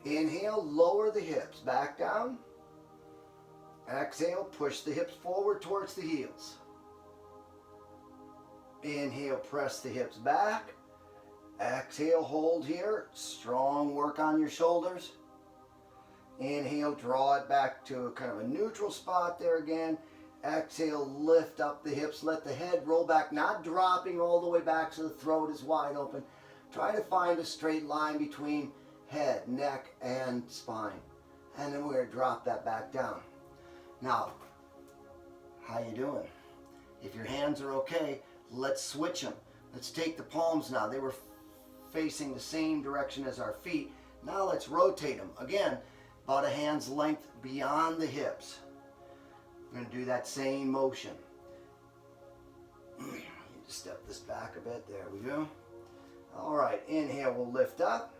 Inhale, lower the hips back down. Exhale, push the hips forward towards the heels. Inhale, press the hips back. Exhale, hold here. Strong work on your shoulders. Inhale, draw it back to a kind of a neutral spot there again. Exhale, lift up the hips. Let the head roll back, not dropping all the way back so the throat is wide open. Try to find a straight line between head, neck, and spine. And then we're going to drop that back down. Now, how you doing? If your hands are okay, let's switch them. Let's take the palms now. They were facing the same direction as our feet. Now let's rotate them. Again, about a hand's length beyond the hips. We're going to do that same motion. Just step this back a bit. There we go. All right, inhale, we'll lift up.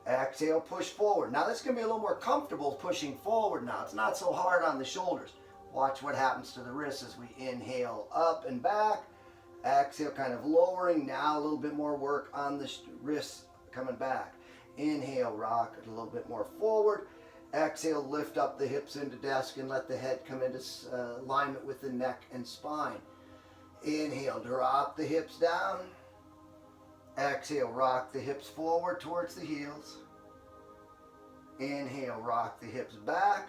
Exhale, push forward. Now this is going to be a little more comfortable pushing forward now. It's not so hard on the shoulders. Watch what happens to the wrists as we inhale up and back. Exhale, kind of lowering. Now a little bit more work on the wrists coming back. Inhale, rock it a little bit more forward. Exhale, lift up the hips into desk and let the head come into alignment with the neck and spine. Inhale, drop the hips down. Exhale, rock the hips forward towards the heels. Inhale, rock the hips back.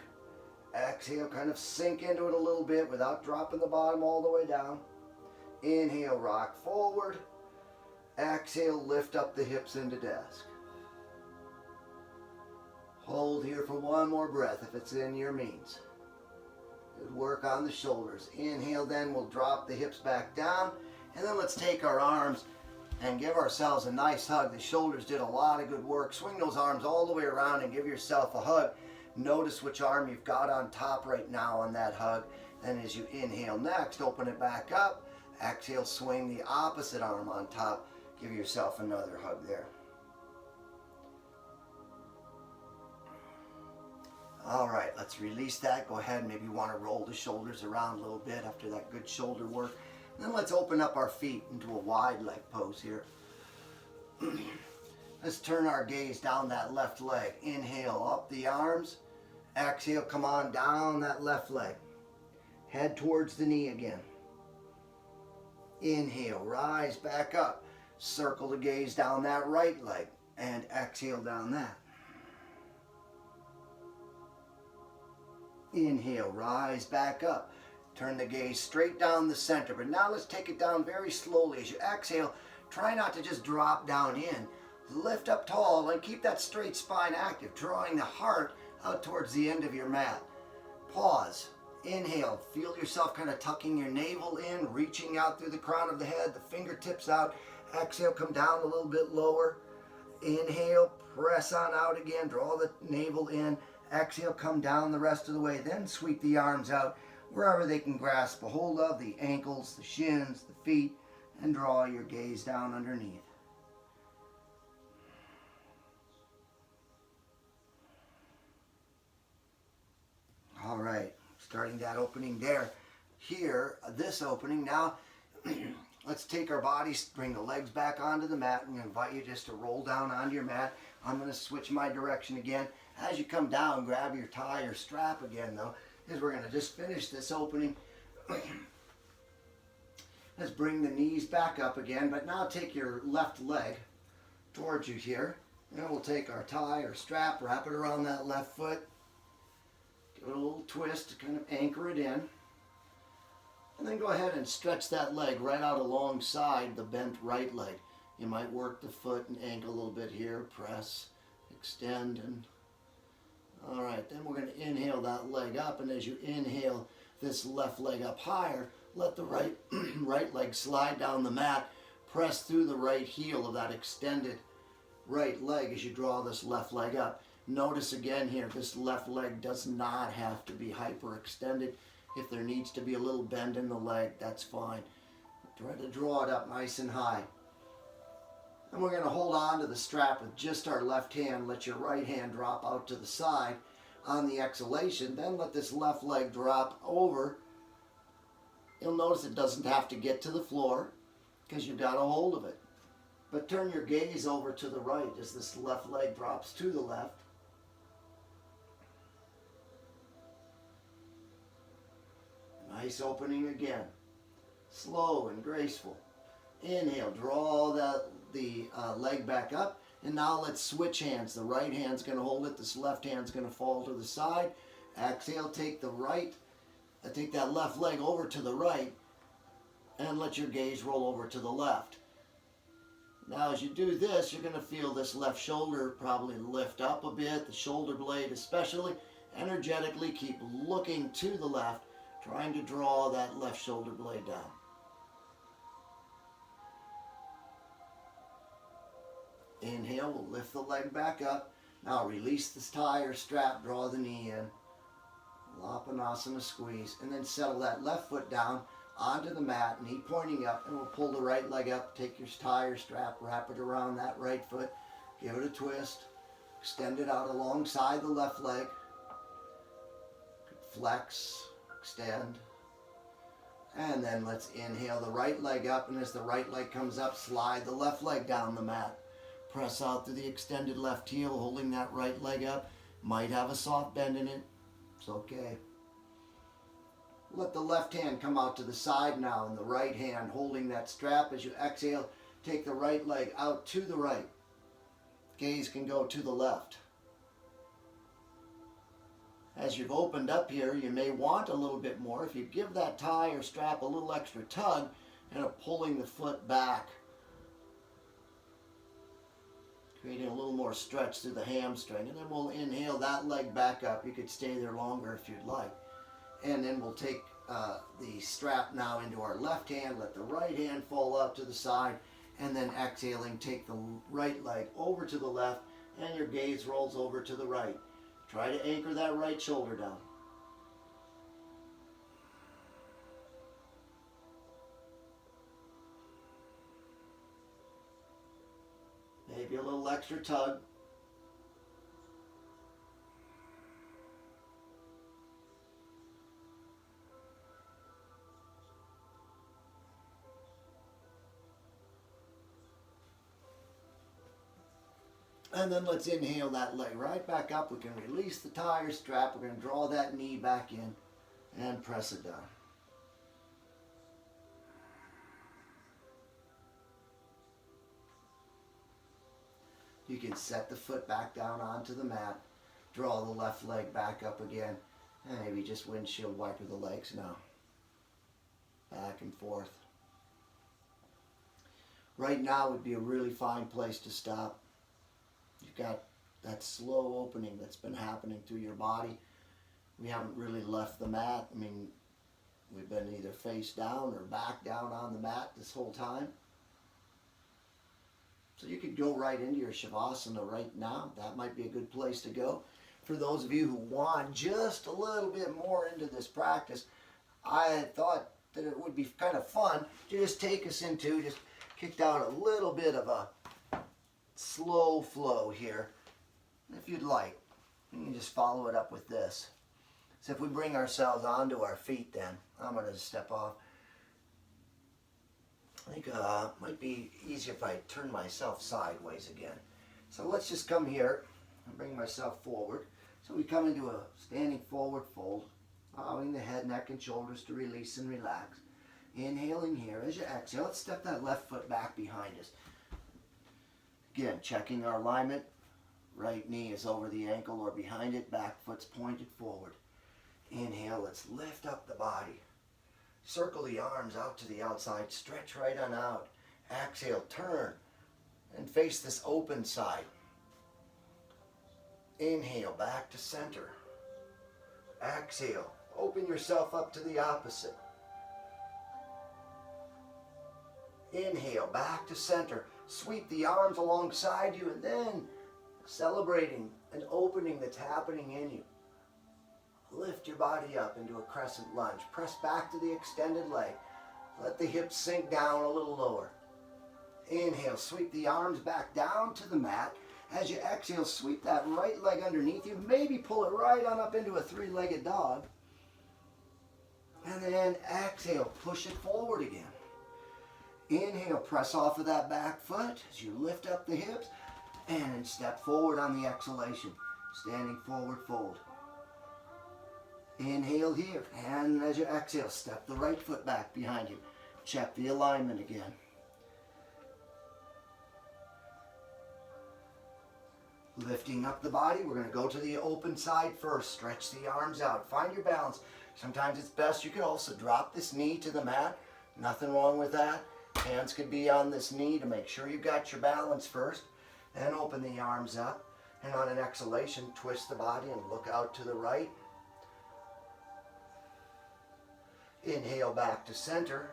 Exhale, kind of sink into it a little bit without dropping the bottom all the way down. Inhale, rock forward. Exhale, lift up the hips into desk. Hold here for one more breath if it's in your means. Good work on the shoulders. Inhale, then we'll drop the hips back down. And then let's take our arms and give ourselves a nice hug. The shoulders did a lot of good work. Swing those arms all the way around and give yourself a hug. Notice which arm you've got on top right now on that hug. Then as you inhale next, open it back up. Exhale, swing the opposite arm on top. Give yourself another hug there. All right, let's release that. Go ahead, maybe you want to roll the shoulders around a little bit after that good shoulder work. And then let's open up our feet into a wide leg pose here. Let's turn our gaze down that left leg. Inhale, up the arms. Exhale, come on down that left leg. Head towards the knee again. Inhale, rise back up. Circle the gaze down that right leg. And exhale down that. Inhale, rise back up. Turn the gaze straight down the center. But now let's take it down very slowly. As you exhale, try not to just drop down in. Lift up tall and keep that straight spine active, drawing the heart out towards the end of your mat. Pause. Inhale. Feel yourself kind of tucking your navel in, reaching out through the crown of the head, the fingertips out. Exhale, come down a little bit lower. Inhale, press on out again, draw the navel in. Exhale, come down the rest of the way. Then sweep the arms out wherever they can grasp a hold of, the ankles, the shins, the feet, and draw your gaze down underneath. All right, starting that opening there. Here, this opening, now let's take our bodies, bring the legs back onto the mat. I'm going to invite you just to roll down onto your mat. I'm going to switch my direction again. As you come down, grab your tie or strap again, though, because we're going to just finish this opening. Let's bring the knees back up again, but now take your left leg towards you here. And we'll take our tie or strap, wrap it around that left foot. Give it a little twist to kind of anchor it in. And then go ahead and stretch that leg right out alongside the bent right leg. You might work the foot and ankle a little bit here. Press, extend, and all right. Then we're going to inhale that leg up. And as you inhale this left leg up higher, let the right, right leg slide down the mat. Press through the right heel of that extended right leg as you draw this left leg up. Notice again here, this left leg does not have to be hyperextended. If there needs to be a little bend in the leg, that's fine. Try to draw it up nice and high. And we're going to hold on to the strap with just our left hand. Let your right hand drop out to the side on the exhalation. Then let this left leg drop over. You'll notice it doesn't have to get to the floor because you've got a hold of it. But turn your gaze over to the right as this left leg drops to the left. Nice opening again. Slow and graceful. Inhale, draw the leg back up. And now let's switch hands. The right hand's going to hold it. This left hand's going to fall to the side. Exhale, take that left leg over to the right. And let your gaze roll over to the left. Now as you do this, you're going to feel this left shoulder probably lift up a bit. The shoulder blade especially. Energetically keep looking to the left, trying to draw that left shoulder blade down. Inhale, we'll lift the leg back up. Now release this tie or strap, draw the knee in. Lapanasana squeeze, and then settle that left foot down onto the mat, knee pointing up, and we'll pull the right leg up, take your tie or strap, wrap it around that right foot, give it a twist, extend it out alongside the left leg, flex, extend, and then let's inhale the right leg up, and as the right leg comes up, slide the left leg down the mat. Press out through the extended left heel, holding that right leg up. Might have a soft bend in it. It's okay. Let the left hand come out to the side now, and the right hand holding that strap. As you exhale, take the right leg out to the right. Gaze can go to the left. As you've opened up here, you may want a little bit more. If you give that tie or strap a little extra tug, and pulling the foot back, creating a little more stretch through the hamstring. And then we'll inhale that leg back up. You could stay there longer if you'd like. And then we'll take the strap now into our left hand, let the right hand fall up to the side, and then exhaling, take the right leg over to the left, and your gaze rolls over to the right. Try to anchor that right shoulder down. Maybe a little extra tug. And then let's inhale that leg right back up. We can release the tie or strap. We're going to draw that knee back in and press it down. You can set the foot back down onto the mat, draw the left leg back up again, and maybe just windshield wiper the legs now. Back and forth. Right now would be a really fine place to stop. You've got that slow opening that's been happening through your body. We haven't really left the mat. I mean, we've been either face down or back down on the mat this whole time. So you could go right into your Shavasana right now. That might be a good place to go. For those of you who want just a little bit more into this practice, I thought that it would be kind of fun to just take us into, just kicked out a little bit of a slow flow here. If you'd like, you can just follow it up with this. So if we bring ourselves onto our feet then, I'm going to step off. I think it might be easier if I turn myself sideways again. So let's just come here and bring myself forward. So we come into a standing forward fold, allowing the head, neck, and shoulders to release and relax. Inhaling here. As you exhale, let's step that left foot back behind us. Again, checking our alignment. Right knee is over the ankle or behind it. Back foot's pointed forward. Inhale, let's lift up the body. Circle the arms out to the outside. Stretch right on out. Exhale, turn and face this open side. Inhale, back to center. Exhale, open yourself up to the opposite. Inhale, back to center. Sweep the arms alongside you, and then celebrating an opening that's happening in you. Lift your body up into a crescent lunge. Press back to the extended leg. Let the hips sink down a little lower. Inhale, sweep the arms back down to the mat. As you exhale, sweep that right leg underneath you. Maybe pull it right on up into a three-legged dog. And then exhale, push it forward again. Inhale, press off of that back foot as you lift up the hips. And step forward on the exhalation. Standing forward fold. Inhale here, and as you exhale, step the right foot back behind you. Check the alignment again. Lifting up the body, we're going to go to the open side first. Stretch the arms out. Find your balance. Sometimes it's best. You can also drop this knee to the mat. Nothing wrong with that. Hands could be on this knee to make sure you've got your balance first. Then open the arms up. And on an exhalation, twist the body and look out to the right. Inhale back to center,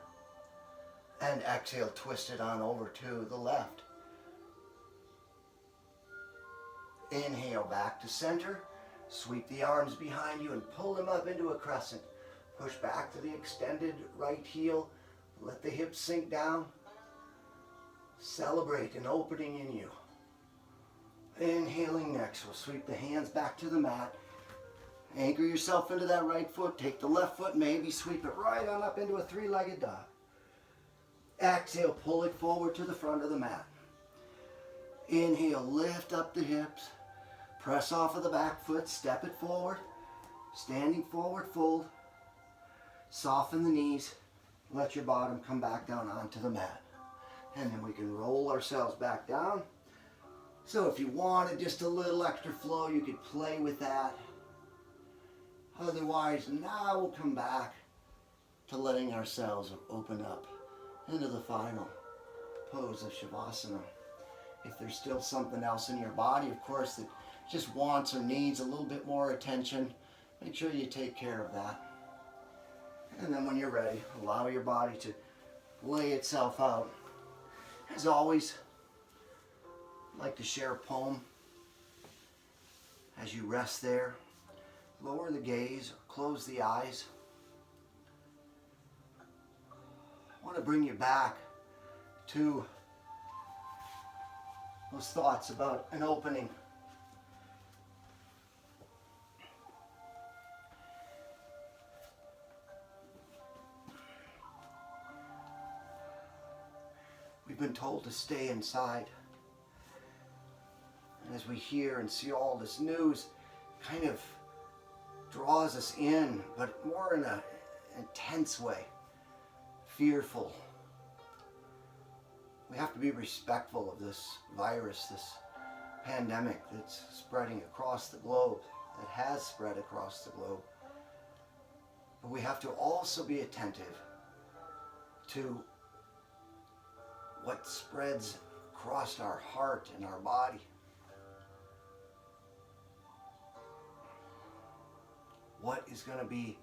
and exhale, twist it on over to the left. Inhale back to center. Sweep the arms behind you and pull them up into a crescent. Push back to the extended right heel. Let the hips sink down. Celebrate an opening in you. Inhaling next, we'll sweep the hands back to the mat. Anchor yourself into that right foot. Take the left foot, maybe sweep it right on up into a three-legged dog. Exhale, pull it forward to the front of the mat. Inhale, lift up the hips. Press off of the back foot, step it forward. Standing forward fold. Soften the knees. Let your bottom come back down onto the mat. And then we can roll ourselves back down. So if you wanted just a little extra flow, you could play with that. Otherwise, now we'll come back to letting ourselves open up into the final pose of Shavasana. If there's still something else in your body, of course, that just wants or needs a little bit more attention, make sure you take care of that. And then when you're ready, allow your body to lay itself out. As always, I'd like to share a poem. As you rest there, lower the gaze, close the eyes. I want to bring you back to those thoughts about an opening. We've been told to stay inside. And as we hear and see all this news, kind of draws us in, but more in an intense way, fearful. We have to be respectful of this virus, this pandemic that's spreading across the globe, that has spread across the globe. But we have to also be attentive to what spreads across our heart and our body. What is going to be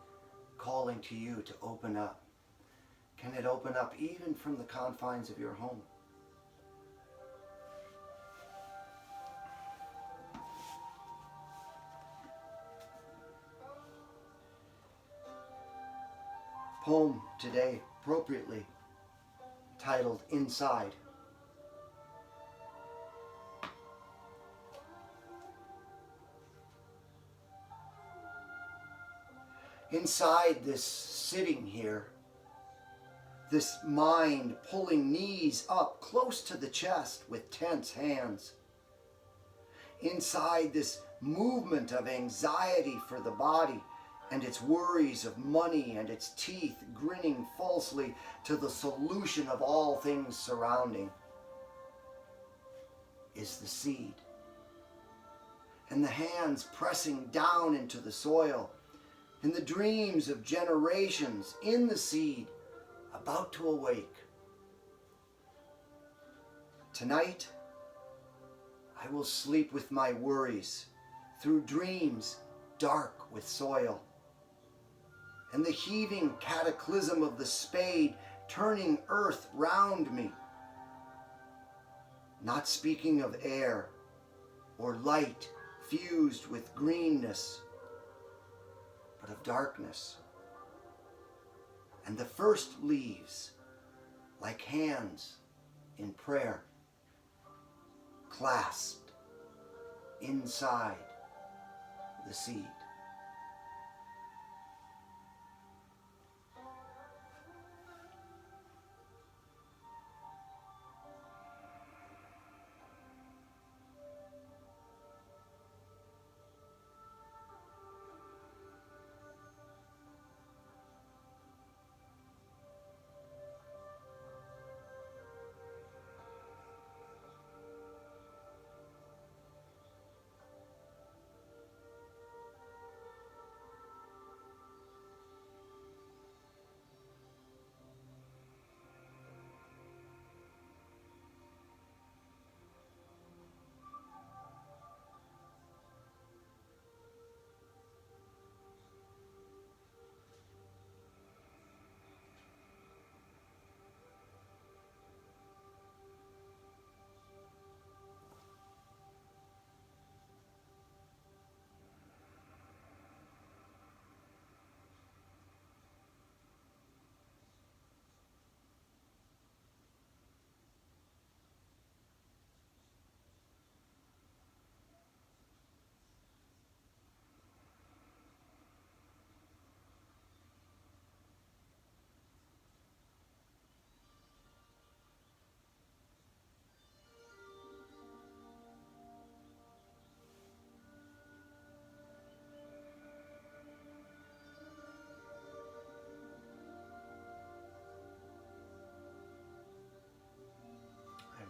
calling to you to open up? Can it open up even from the confines of your home? Poem today, appropriately titled Inside. Inside this sitting here, this mind pulling knees up close to the chest with tense hands. Inside this movement of anxiety for the body and its worries of money and its teeth grinning falsely to the solution of all things surrounding is the seed. And the hands pressing down into the soil, and the dreams of generations in the seed about to awake. Tonight, I will sleep with my worries through dreams dark with soil, and the heaving cataclysm of the spade turning earth round me. Not speaking of air or light fused with greenness, but of darkness. And the first leaves, like hands in prayer, clasped inside the seed.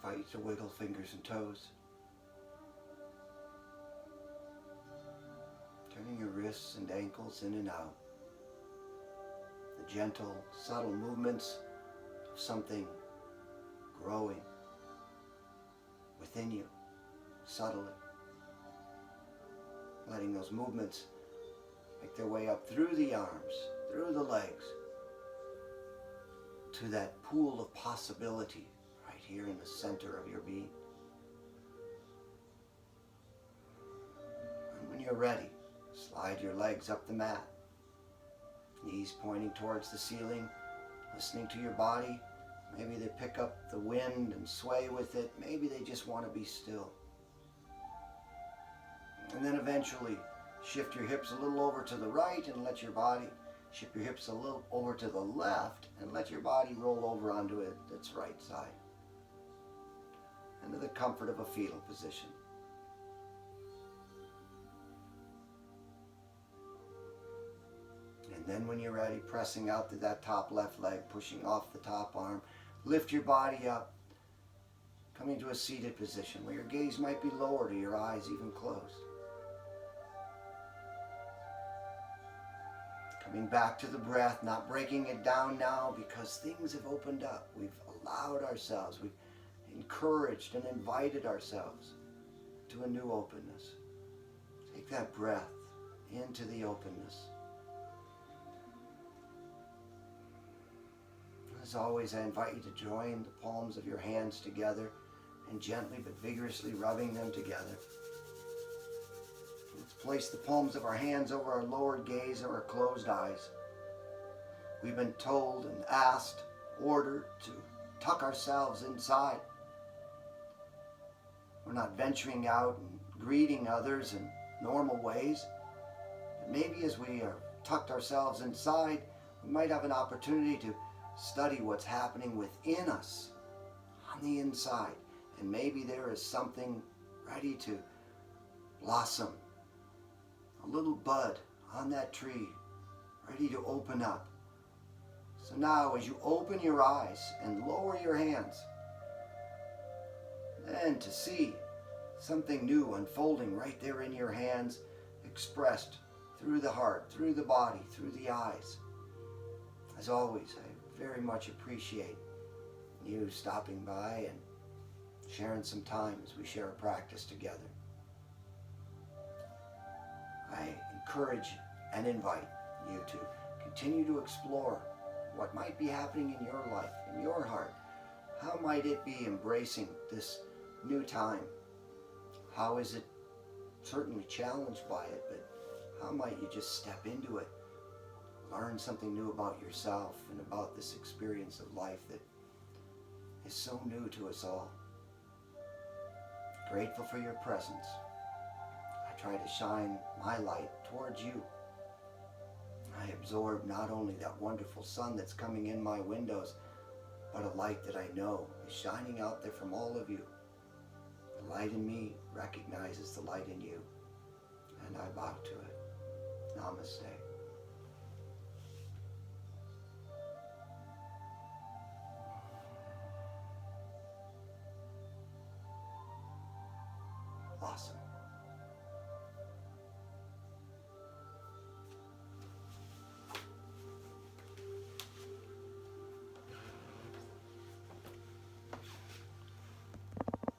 invite you to wiggle fingers and toes. Turning your wrists and ankles in and out. The gentle, subtle movements of something growing within you, subtly. Letting those movements make their way up through the arms, through the legs, to that pool of possibility right here in the center of your being. And when you're ready, slide your legs up the mat, knees pointing towards the ceiling, listening to your body. Maybe they pick up the wind and sway with it. Maybe they just want to be still. And then eventually shift your hips a little over to the right and let your body shift your hips a little over to the left and let your body roll over onto its right side. Into the comfort of a fetal position. And then when you're ready, pressing out to that top left leg, pushing off the top arm, lift your body up, coming to a seated position where your gaze might be lowered or your eyes even closed. Coming back to the breath, not breaking it down now because things have opened up. We've allowed ourselves, we've encouraged and invited ourselves to a new openness. Take that breath into the openness. As always, I invite you to join the palms of your hands together and gently but vigorously rubbing them together. Let's place the palms of our hands over our lowered gaze or our closed eyes. We've been told and asked, ordered to tuck ourselves inside. We're not venturing out and greeting others in normal ways. But maybe as we are tucked ourselves inside, we might have an opportunity to study what's happening within us, on the inside. And maybe there is something ready to blossom. A little bud on that tree, ready to open up. So now as you open your eyes and lower your hands, then to see something new unfolding right there in your hands, expressed through the heart, through the body, through the eyes. As always, I very much appreciate you stopping by and sharing some time as we share a practice together. I encourage and invite you to continue to explore what might be happening in your life, in your heart. How might it be embracing this new time? How is it certainly challenged by it, but how might you just step into it, learn something new about yourself and about this experience of life that is so new to us all? Grateful for your presence. I try to shine my light towards you. I absorb not only that wonderful sun that's coming in my windows, but a light that I know is shining out there from all of you. The light in me recognizes the light in you, and I bow to it. Namaste.